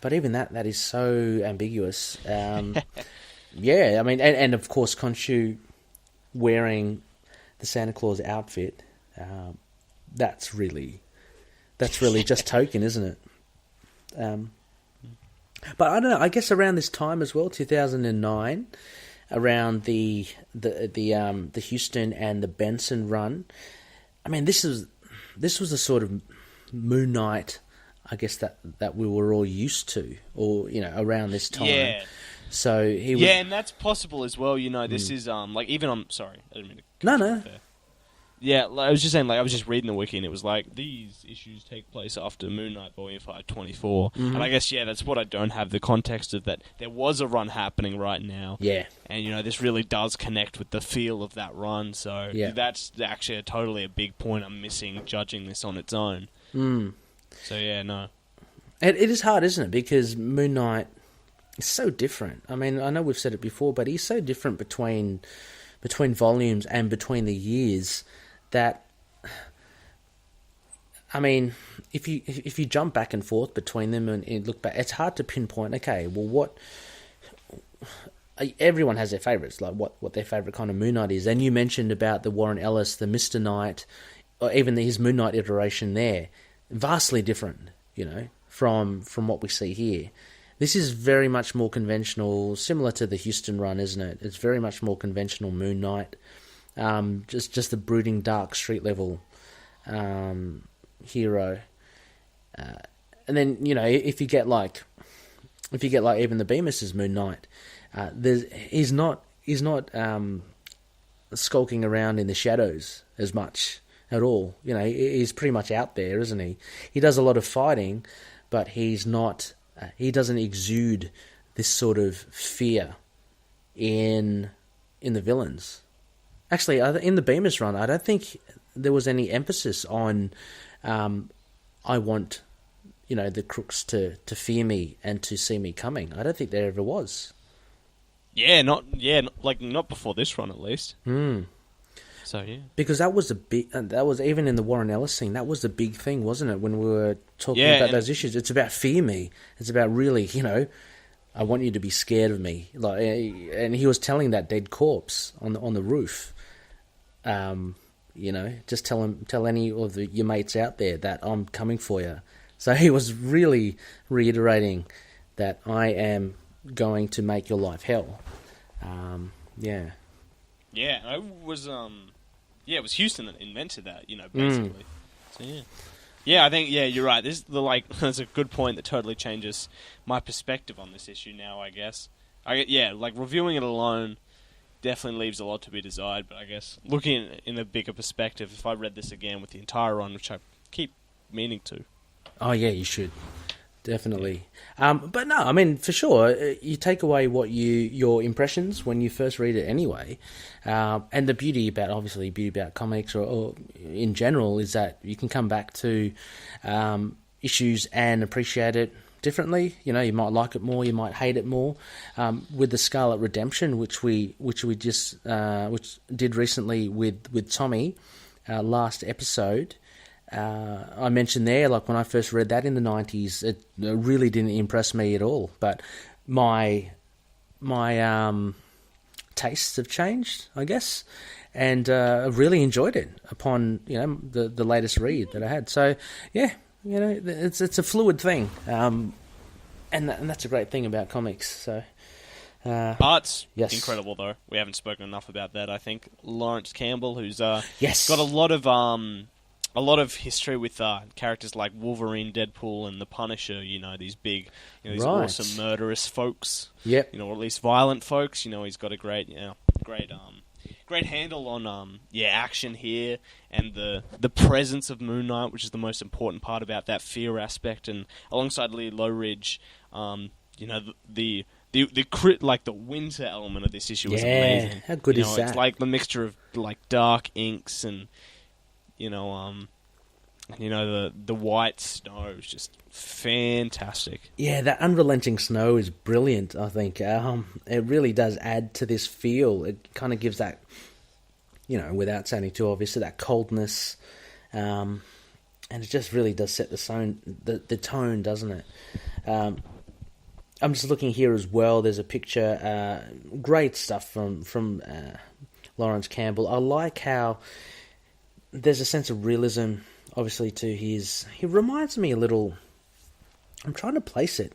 But even that is so ambiguous. Yeah, I mean, and of course, Khonshu wearing the Santa Claus outfit. That's really just token, isn't it? But I don't know. I guess around this time as well, 2009, around the Houston and the Benson run. I mean, this was the sort of Moon Knight, I guess that we were all used to, or around this time. Yeah. So he was, and that's possible as well. This is like even I'm sorry, I didn't mean to. No. Yeah, I was just saying, I was just reading the wiki, and it was like, these issues take place after Moon Knight Volume 524. Mm-hmm. And I guess, that's what I don't have the context of, that there was a run happening right now. Yeah. And, this really does connect with the feel of that run, so that's actually totally a big point I'm missing, judging this on its own. Mm. So, no. It is hard, isn't it? Because Moon Knight is so different. I mean, I know we've said it before, but he's so different between volumes and between the years that, I mean, if you jump back and forth between them and look back, it's hard to pinpoint. Okay, well, everyone has their favourites, like what their favourite kind of Moon Knight is. And you mentioned about the Warren Ellis, the Mr. Knight, or even his Moon Knight iteration there, vastly different, from what we see here. This is very much more conventional, similar to the Houston run, isn't it? It's very much more conventional Moon Knight. Just the brooding, dark, street level hero, and then if you get like even the Bemis's Moon Knight, he's not skulking around in the shadows as much at all. He's pretty much out there, isn't he? He does a lot of fighting, but he's not. He doesn't exude this sort of fear in the villains. Actually, in the Bemis run, I don't think there was any emphasis on I want, the crooks to fear me and to see me coming. I don't think there ever was. Not before this run at least. So because that was that was even in the Warren Ellis thing. That was the big thing, wasn't it? When we were talking about those issues, it's about fear me. It's about really, I want you to be scared of me. And he was telling that dead corpse on the roof. Just tell any of your mates out there that I'm coming for you. So he was really reiterating that I am going to make your life hell. Yeah, it was it was Houston that invented that, basically. So I think you're right. This is that's a good point that totally changes my perspective on this issue now, I guess. Reviewing it alone definitely leaves a lot to be desired, but I guess looking in a bigger perspective, if I read this again with the entire run, which I keep meaning to. Oh yeah, you should. Definitely. But no, I mean, for sure, you take away your impressions when you first read it anyway. And the beauty about comics or in general is that you can come back to issues and appreciate it differently. You might like it more, you might hate it more. With the Scarlet Redemption, which we did recently with Tommy, last episode. I mentioned there, when I first read that in the 90s, it really didn't impress me at all. But my tastes have changed, I guess, and I really enjoyed it upon the latest read that I had. So it's a fluid thing, and that's a great thing about comics. So. Art's incredible, though. We haven't spoken enough about that. I think Laurence Campbell, who's got a lot of a lot of history with characters like Wolverine, Deadpool, and the Punisher. These big, these awesome murderous folks. Yep. Or at least violent folks. He's got a great handle on action here, and the presence of Moon Knight, which is the most important part about that fear aspect, and alongside Loughridge, the winter element of this issue is amazing. How good is that? It's like the mixture of like dark inks and the white snow is just fantastic. Yeah, that unrelenting snow is brilliant, I think. It really does add to this feel. It kind of gives that, without sounding too obvious, that coldness, and it just really does set the tone, doesn't it? I'm just looking here as well. There's a picture, great stuff from Laurence Campbell. I like how there's a sense of realism, obviously, to his... He reminds me a little... I'm trying to place it.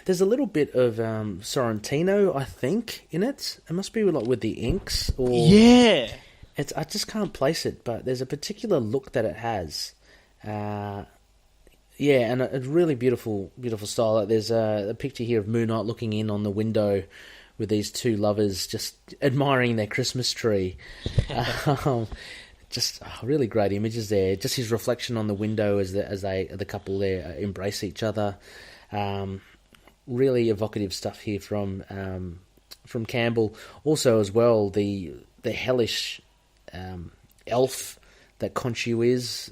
There's a little bit of Sorrentino, I think, in it. It must be like with the inks. Or yeah! I just can't place it, but there's a particular look that it has. Yeah, and a really beautiful style. There's a picture here of Moon Knight looking in on the window with these two lovers just admiring their Christmas tree. Just really great images there. Just his reflection on the window as the couple there embrace each other. Really evocative stuff here from Campbell. Also, as well, the hellish elf that Khonshu is,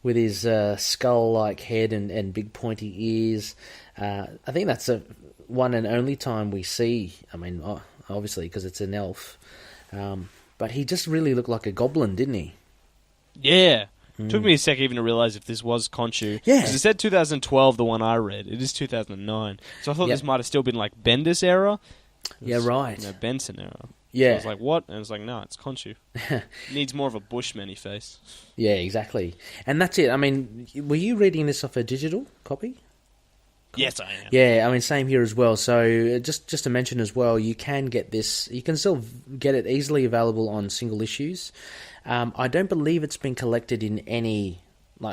with his skull-like head and big pointy ears. I think that's the one and only time we see. I mean, obviously because it's an elf. But he just really looked like a goblin, didn't he? Yeah. Took me a sec even to realise if this was Khonshu. Yeah. Because it said 2012, the one I read. It is 2009. So I thought this might have still been like Bendis era. Yeah, right. Benson era. Yeah. So I was like, what? And I was like, no, it's Khonshu. Needs more of a Bushman-y face. Yeah, exactly. And that's it. I mean, were you reading this off a digital copy? Yes, I am. Yeah, I mean, same here as well. So just to mention as well, you can get this. You can still get it easily available on single issues. I don't believe it's been collected in any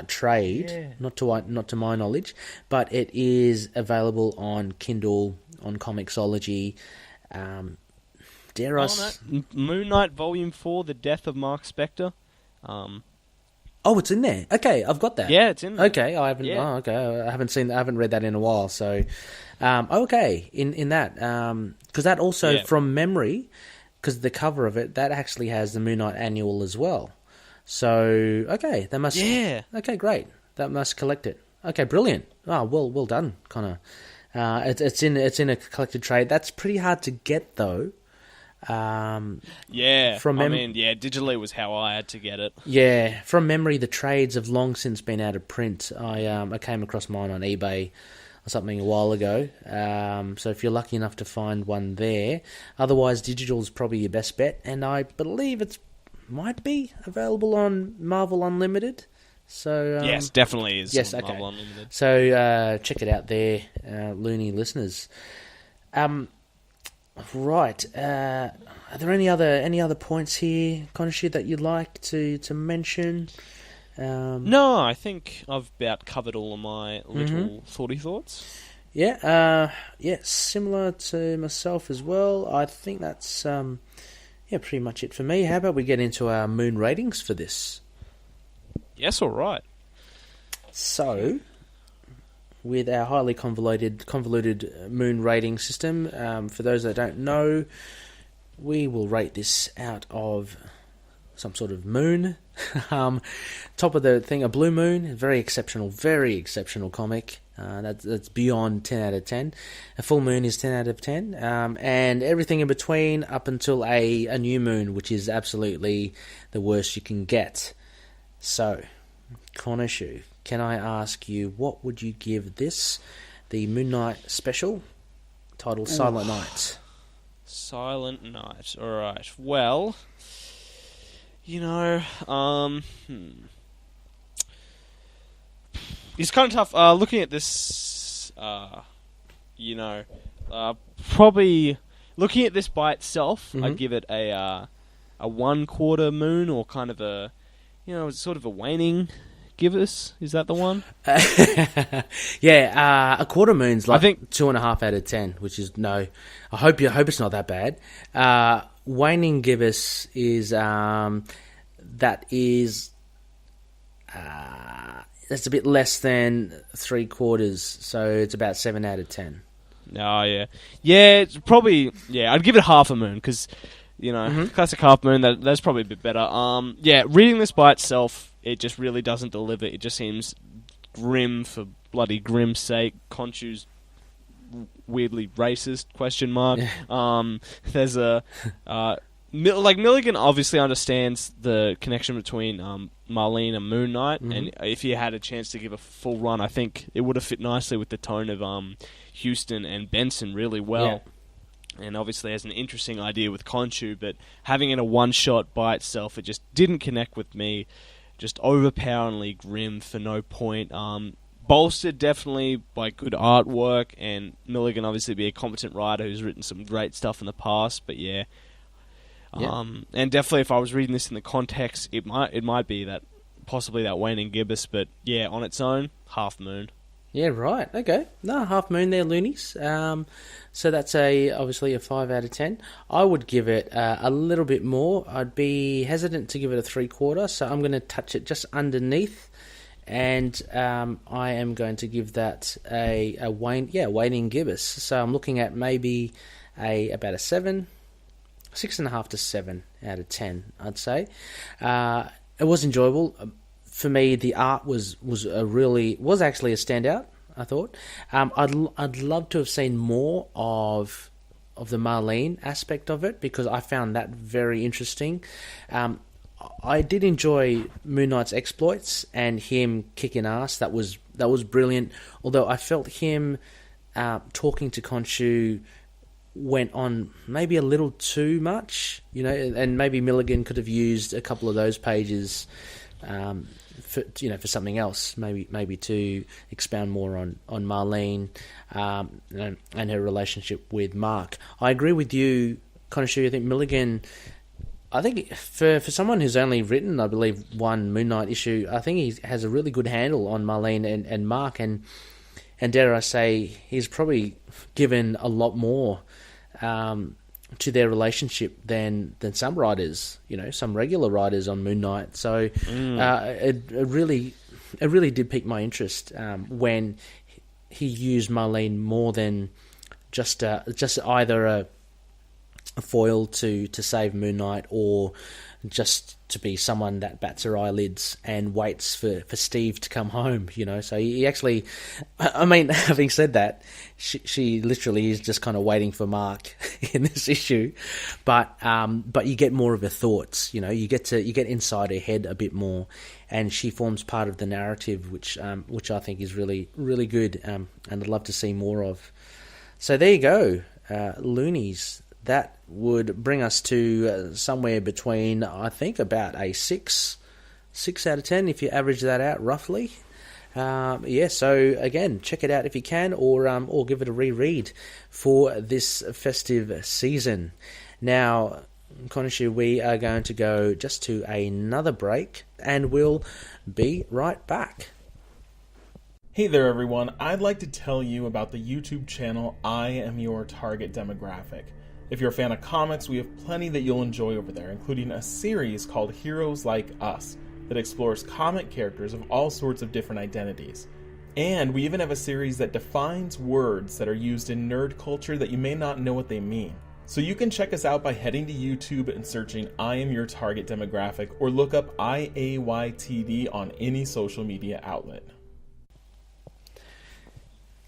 trade, not to my knowledge, but it is available on Kindle, on Comixology. Moon Knight Volume 4, The Death of Mark Spector. Oh, it's in there. Okay, I've got that. Yeah, it's in there. Okay, I haven't. Yeah. Oh, okay, I haven't read that in a while. So, okay, in that, because that also from memory, because the cover of it that actually has the Moon Knight Annual as well. So, okay, that must. Yeah. Okay, great. That must collect it. Okay, brilliant. Oh, well done, Connor. It's in a collected trade. That's pretty hard to get though. Digitally was how I had to get it. Yeah, from memory, the trades have long since been out of print. I came across mine on eBay or something a while ago. So if you're lucky enough to find one there, otherwise digital is probably your best bet. And I believe it might be available on Marvel Unlimited. So yes, definitely is. Yes, on okay. Marvel Unlimited. So check it out there, loony listeners. Right. Are there any other points here, Khonshu, that you'd like to mention? No, I think I've about covered all of my little thoughty thoughts. Yeah. Similar to myself as well. I think that's pretty much it for me. How about we get into our moon ratings for this? Yes, all right. So, with our highly convoluted moon rating system, for those that don't know, we will rate this out of some sort of moon. Top of the thing, a blue moon, very exceptional comic. That's beyond 10 out of 10. A full moon is 10 out of 10. And everything in between up until a new moon, which is absolutely the worst you can get. So, Khonshu, can I ask you, what would you give this, the Moon Knight special, titled Silent Night? Silent Night. All right. Well, it's kind of tough. Looking at this, probably looking at this by itself, I'd give it a 1/4 moon, or kind of a sort of a waning Gibbous. Is that the one? Yeah, a quarter moon's like I think 2.5 out of 10, which is no. I hope it's not that bad. Waning Gibbous is that's a bit less than 3/4, so it's about 7 out of 10. Oh yeah, it's probably I'd give it half a moon because classic half moon. That's probably a bit better. Reading this by itself, it just really doesn't deliver. It just seems grim for bloody grim's sake. Khonshu's weirdly racist ? There's a Milligan obviously understands the connection between Marlene and Moon Knight, and if he had a chance to give a full run, I think it would have fit nicely with the tone of Houston and Benson really well. Yeah. And obviously has an interesting idea with Khonshu, but having it a one-shot by itself, it just didn't connect with me. Just overpoweringly grim for no point. Bolstered definitely by good artwork, and Milligan obviously be a competent writer who's written some great stuff in the past, but yeah. And definitely if I was reading this in the context, it might be that possibly that Waning Gibbous, but yeah, on its own, half moon. Yeah, right. Okay. No, half moon there, loonies. So that's obviously a 5 out of 10. I would give it a little bit more. I'd be hesitant to give it a 3/4, so I'm going to touch it just underneath, and I am going to give that a Waning Gibbous. So I'm looking at maybe about a 7, 6.5 to 7 out of 10, I'd say. It was enjoyable. For me, the art was actually a standout, I thought. I'd love to have seen more of the Marlene aspect of it, because I found that very interesting. I did enjoy Moon Knight's exploits and him kicking ass. That was brilliant. Although I felt him talking to Khonshu went on maybe a little too much, and maybe Milligan could have used a couple of those pages for something else, maybe to expound more on Marlene and her relationship with Mark. I agree with you, Khonshu. I think Milligan, for someone who's only written, I believe, one Moon Knight issue, I think he has a really good handle on Marlene and Mark, and dare I say, he's probably given a lot more to their relationship than some writers, some regular writers on Moon Knight. So it really did pique my interest when he used Marlene more than just either a foil to save Moon Knight, or just to be someone that bats her eyelids and waits for Steve to come home, So he actually, having said that, she literally is just kind of waiting for Mark in this issue, but you get more of her thoughts, you get inside her head a bit more, and she forms part of the narrative, which I think is really, really good, and I'd love to see more of. So there you go, Loonies. That would bring us to somewhere between, I think, about a 6 out of 10, if you average that out roughly. So again, check it out if you can, or give it a reread for this festive season. Now, Khonshu, we are going to go just to another break, and we'll be right back. Hey there, everyone. I'd like to tell you about the YouTube channel I Am Your Target Demographic. If you're a fan of comics, we have plenty that you'll enjoy over there, including a series called Heroes Like Us that explores comic characters of all sorts of different identities. And we even have a series that defines words that are used in nerd culture that you may not know what they mean. So you can check us out by heading to YouTube and searching I Am Your Target Demographic, or look up IAYTD on any social media outlet.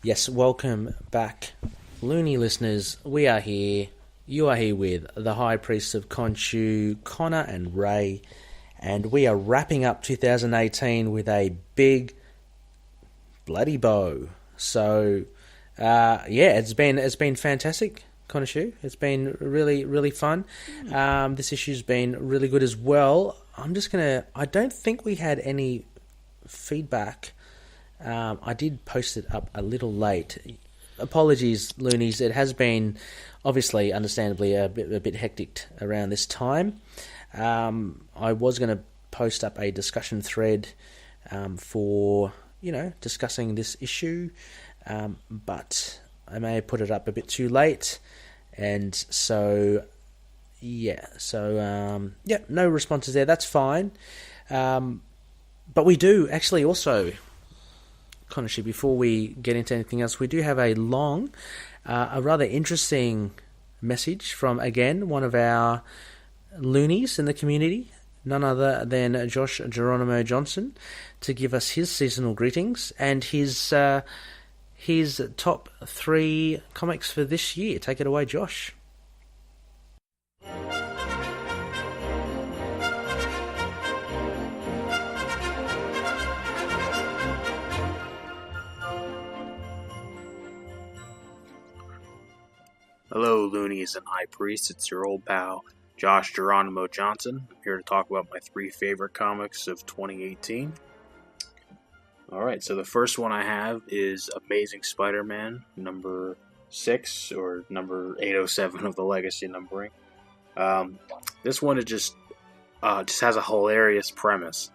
Yes, welcome back, Looney listeners. We are here. You are here with the High Priests of Khonshu, Connor and Ray, and we are wrapping up 2018 with a big bloody bow. So, it's been fantastic, Khonshu. It's been really, really fun. This issue's been really good as well. I don't think we had any feedback. I did post it up a little late. Apologies, Loonies. It has been, obviously, understandably, a bit hectic around this time. I was going to post up a discussion thread for, discussing this issue, but I may have put it up a bit too late, and so, no responses there, that's fine. But we do actually also, Konishi, before we get into anything else, we do have a rather interesting message from, again, one of our loonies in the community, none other than Josh Geronimo Johnson, to give us his seasonal greetings and his top 3 comics for this year. Take it away, Josh. Hello, Loonies and High Priests. It's your old pal, Josh Geronimo Johnson. I'm here to talk about my 3 favorite comics of 2018. Alright, so the first one I have is Amazing Spider-Man, number 6, or number 807 of the Legacy numbering. This one is just has a hilarious premise.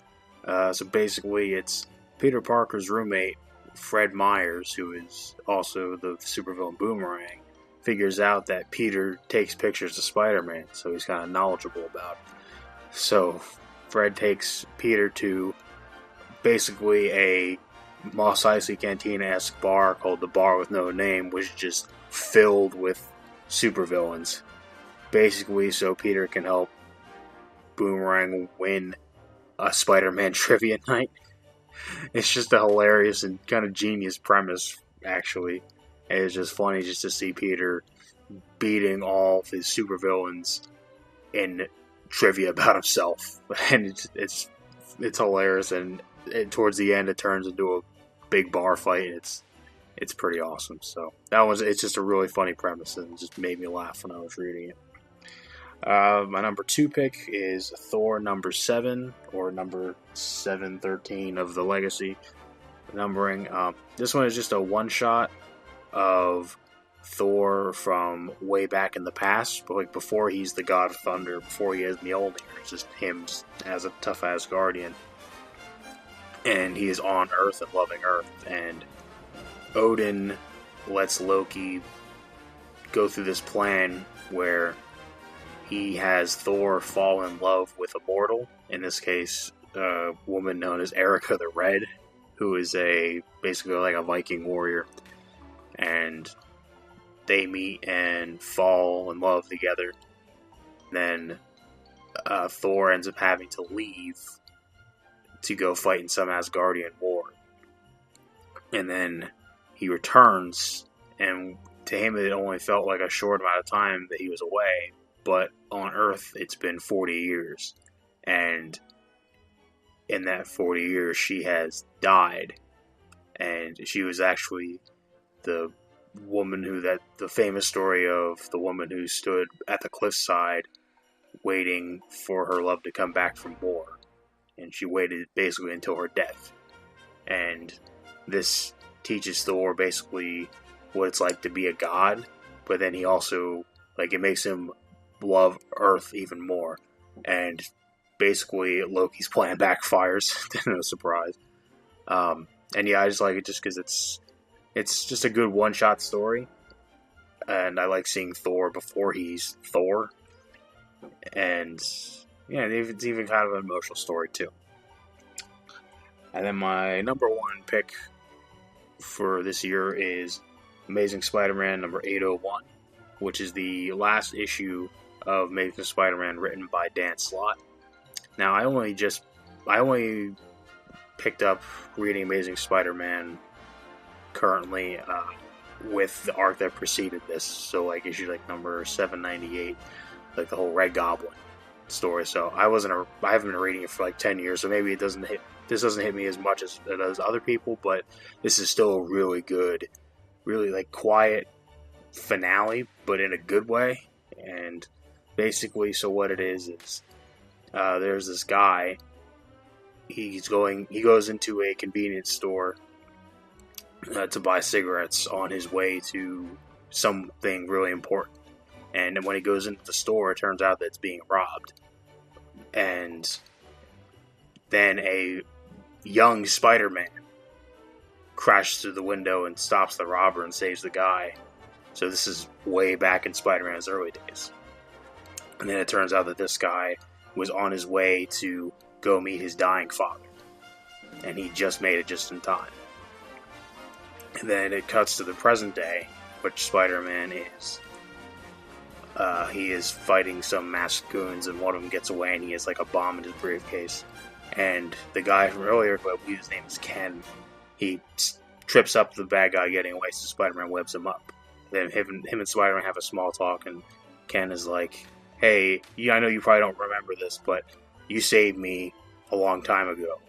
So basically, it's Peter Parker's roommate, Fred Myers, who is also the supervillain Boomerang, figures out that Peter takes pictures of Spider-Man, so he's kind of knowledgeable about it. So Fred takes Peter to basically a Mos Eisley Cantina-esque bar called the Bar with No Name, which is just filled with supervillains. Basically, so Peter can help Boomerang win a Spider-Man trivia night. It's just a hilarious and kind of genius premise, actually. And it's just funny just to see Peter beating all of his supervillains in trivia about himself. And it's hilarious, and towards the end it turns into a big bar fight. It's pretty awesome. So it's just a really funny premise, and it just made me laugh when I was reading it. My number 2 pick is Thor number 7, or number 713 of the Legacy numbering. This one is just a one-shot of Thor from way back in the past, but like before he's the God of Thunder, before he has Mjolnir. It's just him as a tough-ass guardian. And he is on Earth and loving Earth, and Odin lets Loki go through this plan where he has Thor fall in love with a mortal, in this case a woman known as Erica the Red, who is basically like a Viking warrior. And they meet and fall in love together. Then Thor ends up having to leave to go fight in some Asgardian war. And then he returns, and to him it only felt like a short amount of time that he was away, but on Earth it's been 40 years. And in that 40 years she has died. And she was actually the woman the famous story of the woman who stood at the cliffside waiting for her love to come back from war. And she waited basically until her death. And this teaches Thor basically what it's like to be a god, but then he also, it makes him love Earth even more. And basically Loki's plan backfires. No surprise. And yeah, I just like it just because it's just a good one-shot story, and I like seeing Thor before he's Thor, and yeah, it's even kind of an emotional story too. And then my number 1 pick for this year is Amazing Spider-Man number 801, which is the last issue of Amazing Spider-Man written by Dan Slott. Now, I only picked up reading Amazing Spider-Man currently with the arc that preceded this, so issue number 798, the whole Red Goblin story. So I haven't been reading it for 10 years, so maybe this doesn't hit me as much as it does other people, but this is still a really good, really quiet finale, but in a good way. And basically, so what it is there's this guy. He goes into a convenience store to buy cigarettes on his way to something really important. And then when he goes into the store, it turns out that it's being robbed. And then a young Spider-Man crashes through the window and stops the robber and saves the guy. So this is way back in Spider-Man's early days. And then it turns out that this guy was on his way to go meet his dying father. And he just made it just in time. And then it cuts to the present day, which Spider-Man is. He is fighting some masked goons, and one of them gets away, and he has like a bomb in his briefcase. And the guy from earlier, who I believe his name is Ken, he trips up the bad guy getting away, so Spider-Man webs him up. Then him and Spider-Man have a small talk, and Ken is like, hey, I know you probably don't remember this, but you saved me a long time ago.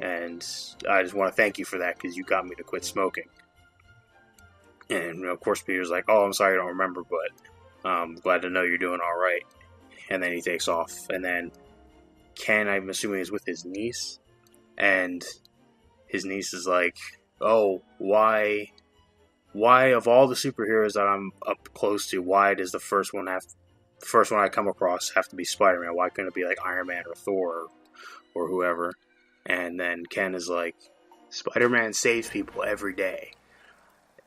And I just want to thank you for that, because you got me to quit smoking. And, of course, Peter's like, oh, I'm sorry I don't remember, but I'm glad to know you're doing all right. And then he takes off. And then Ken, I'm assuming, is with his niece. And his niece is like, oh, why of all the superheroes that I'm up close to, why does the first one I come across have to be Spider-Man? Why couldn't it be like Iron Man or Thor or whoever? And then Ken is like, Spider-Man saves people every day.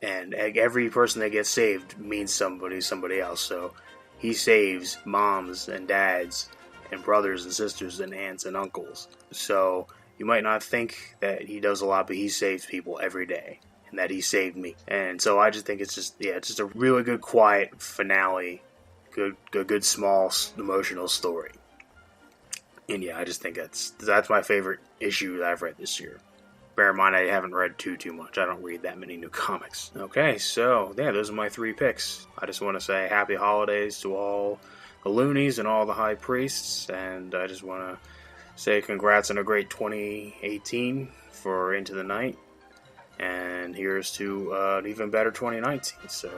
And every person that gets saved means somebody else. So he saves moms and dads and brothers and sisters and aunts and uncles. So you might not think that he does a lot, but he saves people every day. And that he saved me. And so I just think it's just a really good, quiet finale. Good small, emotional story. And yeah, I just think that's my favorite issue that I've read this year. Bear in mind, I haven't read too much. I don't read that many new comics. Okay, so yeah, those are my 3 picks. I just want to say happy holidays to all the loonies and all the high priests, and I just want to say congrats on a great 2018 for Into the Night, and here's to an even better 2019. So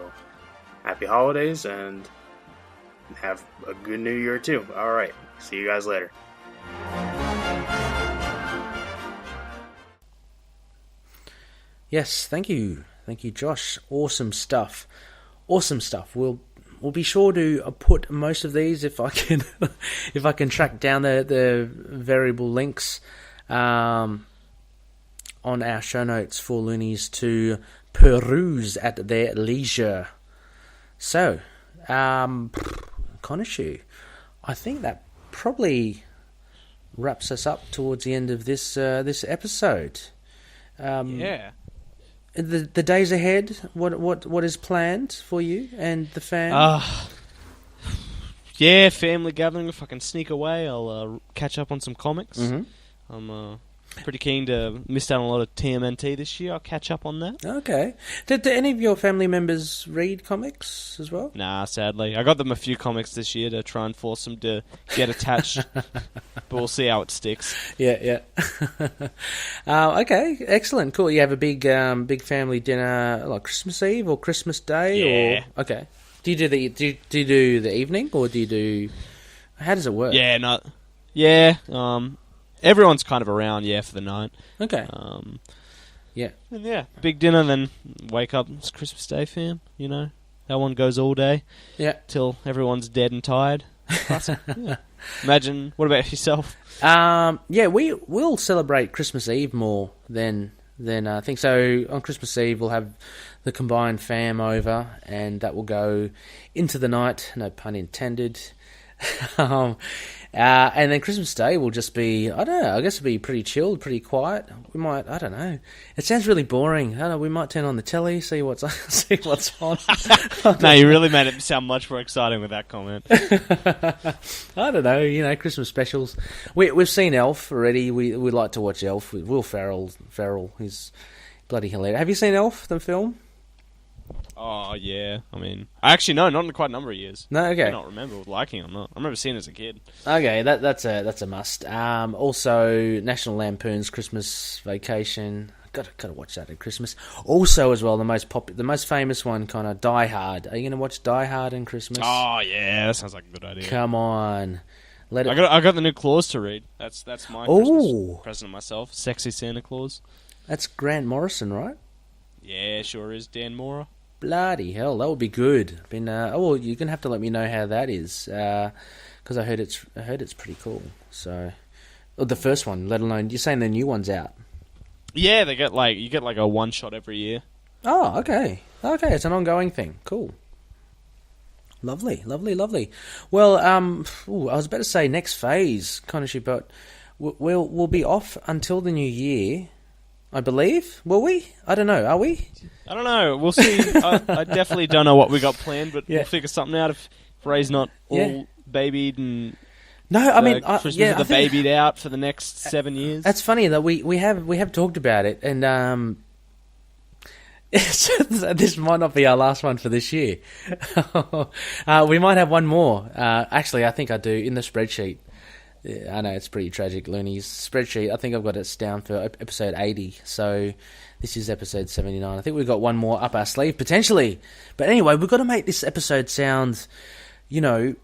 happy holidays, and have a good new year too. All right, see you guys later. Yes, thank you, Josh. Awesome stuff. We'll be sure to put most of these, if I can track down the variable links on our show notes for loonies to peruse at their leisure. So, Conishu, I think that probably wraps us up towards the end of this episode. Yeah. The days ahead, what is planned for you and the fam? Yeah, family gathering. If I can sneak away, I'll catch up on some comics. Mm-hmm. I'm pretty keen to miss out on a lot of TMNT this year. I'll catch up on that. Okay. Did any of your family members read comics as well? Nah, sadly. I got them a few comics this year to try and force them to get attached. But we'll see how it sticks. Yeah. Okay, excellent, cool. You have a big family dinner, like Christmas Eve or Christmas Day? Yeah. Or okay. Do you do the evening, or do you do? How does it work? Yeah, everyone's kind of around, for the night. Okay. Yeah. And yeah, big dinner, then wake up. It's Christmas Day, fam. You know, that one goes all day. Yeah. Till everyone's dead and tired. Yeah. Imagine. What about yourself? Yeah, we'll celebrate Christmas Eve more than I think. So on Christmas Eve we'll have the combined fam over, and that will go into the night. No pun intended. And then Christmas Day will just be, I don't know, I guess it'll be pretty chilled, pretty quiet. We might, I don't know. It sounds really boring. I don't know, we might turn on the telly, see what's on. No, you really made it sound much more exciting with that comment. I don't know, Christmas specials. We've seen Elf already. We like to watch Elf with Will Ferrell. He's bloody hilarious. Have you seen Elf, the film? Oh, yeah. I mean, actually, no, not in quite a number of years. No, okay. I don't remember liking it or not. I remember seeing it as a kid. Okay, that's a must. Also, National Lampoon's Christmas Vacation. Gotta watch that at Christmas. Also, as well, the most famous one, kind of Die Hard. Are you gonna watch Die Hard in Christmas? Oh yeah, that sounds like a good idea. Come on, I got the new Claus to read. That's my Christmas present to myself. Sexy Santa Claus. That's Grant Morrison, right? Yeah, sure is. Dan Mora. Bloody hell, that would be good. You're gonna have to let me know how that is, because I heard it's pretty cool. So Or the first one, let alone you're saying the new one's out. Yeah, you get like a one shot every year. Oh, okay. Okay, it's an ongoing thing. Cool. Lovely. Well, I was about to say next phase, Konoshi, but we'll be off until the new year, I believe. Will we? I don't know. Are we? I don't know. We'll see. I definitely don't know what we got planned, but we'll figure something out if Ray's not all babied and... No, I mean, Christmas with the babied out for the next 7 years. That's funny that we have talked about it, and this might not be our last one for this year. We might have one more. Actually, I think I do in the spreadsheet. I know it's pretty tragic, Looney's spreadsheet. I think I've got it down for episode 80. So this is episode 79. I think we've got one more up our sleeve potentially. But anyway, we've got to make this episode sound,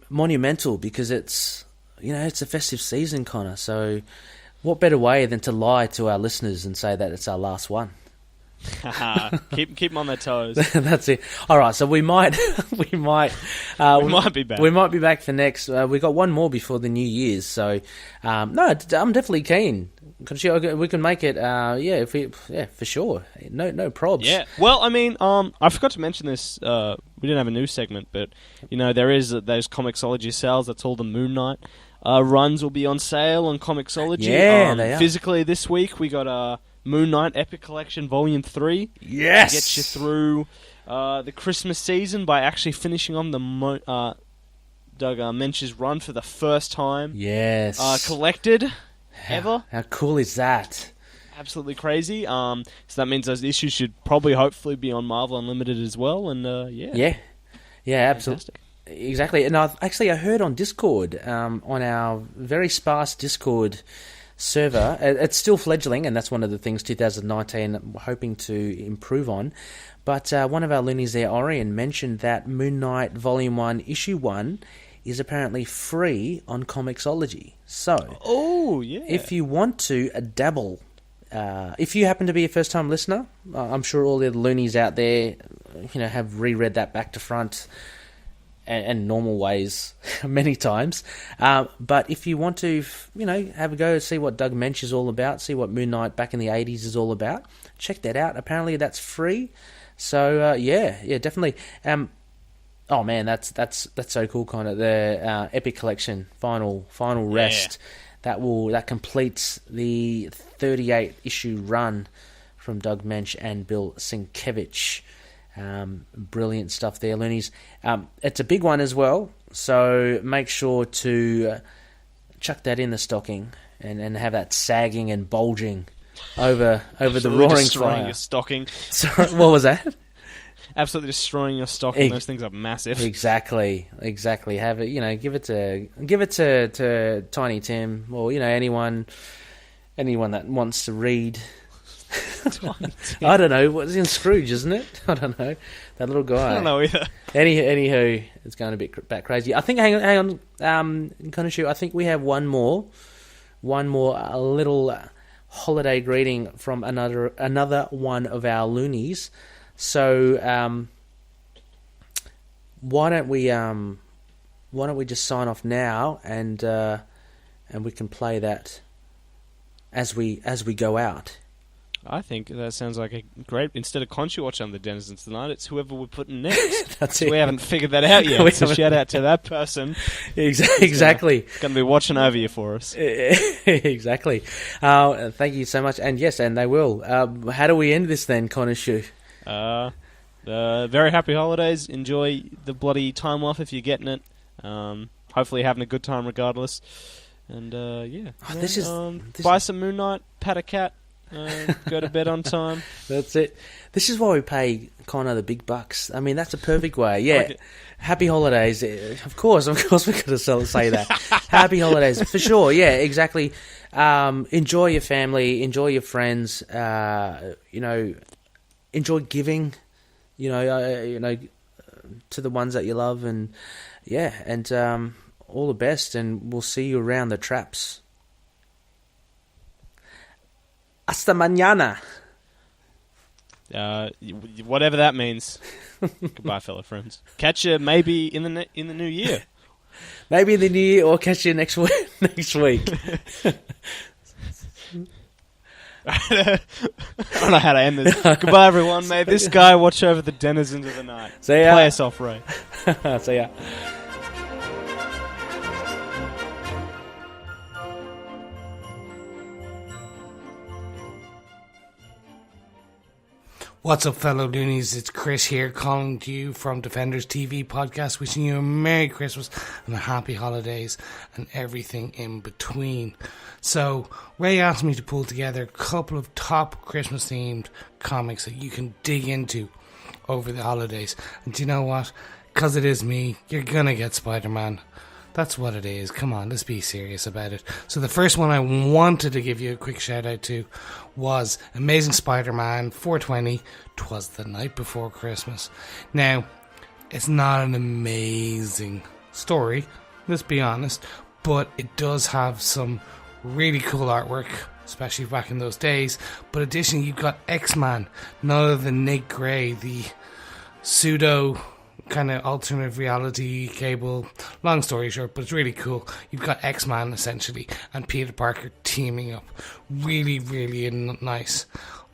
monumental because it's a festive season, Connor. So what better way than to lie to our listeners and say that it's our last one? keep them on their toes. That's it. All right, so we might be back. We might be back for next. We got one more before the New Year's, so I'm definitely keen. We can make it. For sure. No probs. Yeah. Well, I mean, I forgot to mention this. We didn't have a news segment, but there is those Comixology sales. That's all the Moon Knight runs will be on sale on Comixology. Yeah, they are. Physically this week we got Moon Knight Epic Collection Volume 3. Yes! To get you through the Christmas season by actually finishing on the Doug Mensch's run for the first time. Yes. Collected ever. How cool is that? Absolutely crazy. So that means those issues should hopefully be on Marvel Unlimited as well. And Yeah, absolutely. Exactly. And I heard on Discord, on our very sparse Discord server, it's still fledgling, and that's one of the things 2019 we're hoping to improve on. But one of our loonies there, Orion, mentioned that Moon Knight Volume 1, Issue 1 is apparently free on Comixology. So, if you want to dabble, if you happen to be a first-time listener, I'm sure all the loonies out there, have reread that back to front and normal ways many times. But if you want to, have a go, see what Doug Mensch is all about, see what Moon Knight back in the 80s is all about, check that out. Apparently that's free. So, definitely. Oh man, that's so cool, Connor. The Epic Collection final rest that completes the 38 issue run from Doug Mensch and Bill Sienkiewicz. Brilliant stuff there, loonies. It's a big one as well, so make sure to chuck that in the stocking and have that sagging and bulging over the roaring destroying fire. Your stocking. Sorry, what was that? Absolutely destroying your stocking. Those things are massive. Exactly. Have it. Give it to Tiny Tim or anyone that wants to read. I don't know. What's in Scrooge, isn't it? I don't know. That little guy. I don't know either. Anywho, it's going a bit crazy. I think. Hang on. Konoshu, I think we have one more, a little holiday greeting from another one of our loonies. So, why don't we just sign off now and we can play that as we go out. I think that sounds like a great... Instead of Conchu watching the Denizens tonight, it's whoever we're putting next. That's it. We haven't figured that out yet, so shout out to that person. Exactly. Going to be watching over you for us. Exactly. Thank you so much. And yes, and they will. How do we end this then, Konoshu? Very happy holidays. Enjoy the bloody time off if you're getting it. Hopefully you're having a good time regardless. And, buy some Moon Knight, pat a cat. Go to bed on time. That's it. This is why we pay Connor the big bucks. I mean, that's a perfect way. Yeah. Like happy holidays. Of course we've got to say that. Happy holidays for sure. Yeah, exactly. Enjoy your family. Enjoy your friends. Enjoy giving. To the ones that you love, and all the best. And we'll see you around the traps. Hasta mañana. Whatever that means. Goodbye, fellow friends. Catch you maybe in the new year. Maybe in the new year, or catch you next week. I don't know how to end this. Goodbye, everyone. May this guy watch over the denizens of the night. See ya. Play us off, Ray. See ya. What's up, fellow loonies? It's Chris here, calling to you from Defenders TV podcast, wishing you a Merry Christmas and a Happy Holidays and everything in between. So, Ray asked me to pull together a couple of top Christmas-themed comics that you can dig into over the holidays. And do you know what? Because it is me, you're gonna get Spider-Man. That's what it is. Come on, let's be serious about it. So the first one I wanted to give you a quick shout out to was Amazing Spider-Man 420, 'Twas the Night Before Christmas. Now, it's not an amazing story, let's be honest, but it does have some really cool artwork, especially back in those days. But additionally, you've got X-Man, none other than Nick Gray, the pseudo kind of alternate reality Cable. Long story short, but it's really cool. You've got X-Man essentially and Peter Parker teaming up. Really, really nice.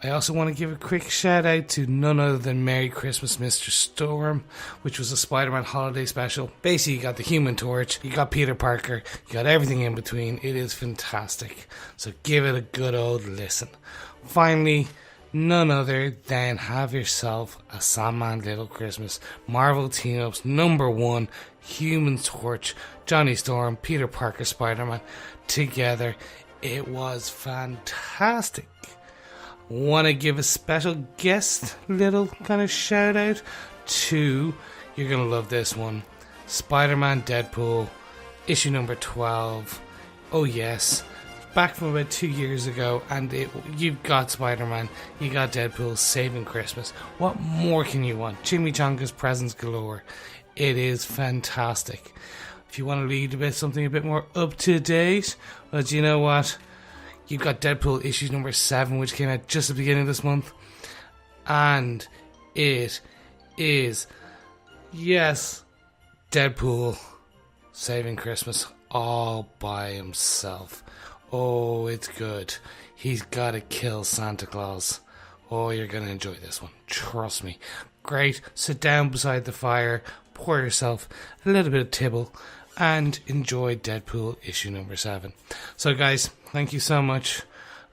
I also want to give a quick shout out to none other than Merry Christmas Mr. Storm, which was a Spider-Man holiday special. Basically, you got the Human Torch, you got Peter Parker, you got everything in between. It is fantastic. So give it a good old listen. Finally, none other than have yourself a Sandman Little Christmas. Marvel Team-Ups #1, Human Torch, Johnny Storm, Peter Parker, Spider-Man together. It was fantastic. Want to give a special guest little kind of shout out to, you're going to love this one, Spider-Man Deadpool, issue number 12. Oh yes, back from about 2 years ago, and you've got Spider-Man, you got Deadpool saving Christmas. What more can you want? Chimichangas presents galore. It is fantastic. If you want to read something a bit more up to date, well, do you know what? You've got Deadpool issue number 7, which came out just at the beginning of this month, and it is, yes, Deadpool saving Christmas all by himself. Oh, it's good. He's got to kill Santa Claus. Oh, you're going to enjoy this one. Trust me. Great. Sit down beside the fire, pour yourself a little bit of Tibble, and enjoy Deadpool issue number 7. So, guys, thank you so much.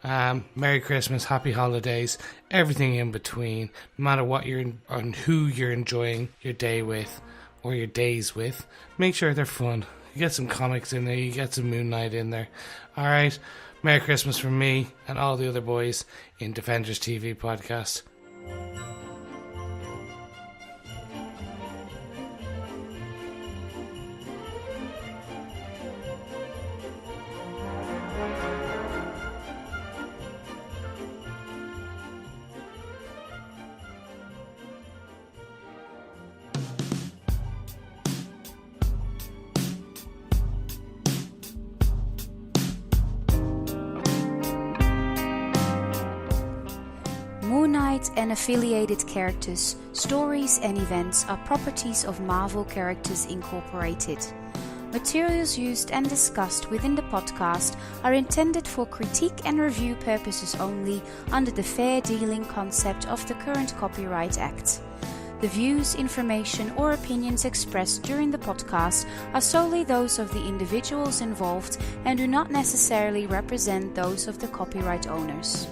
Merry Christmas, Happy Holidays, everything in between. No matter what you're and who you're enjoying your day with or your days with, make sure they're fun. You get some comics in there, you get some Moon Knight in there. Alright, Merry Christmas from me and all the other boys in Defenders TV podcast. And affiliated characters, stories and events are properties of Marvel Characters Incorporated. Materials used and discussed within the podcast are intended for critique and review purposes only under the fair dealing concept of the current Copyright Act. The views, information or opinions expressed during the podcast are solely those of the individuals involved and do not necessarily represent those of the copyright owners.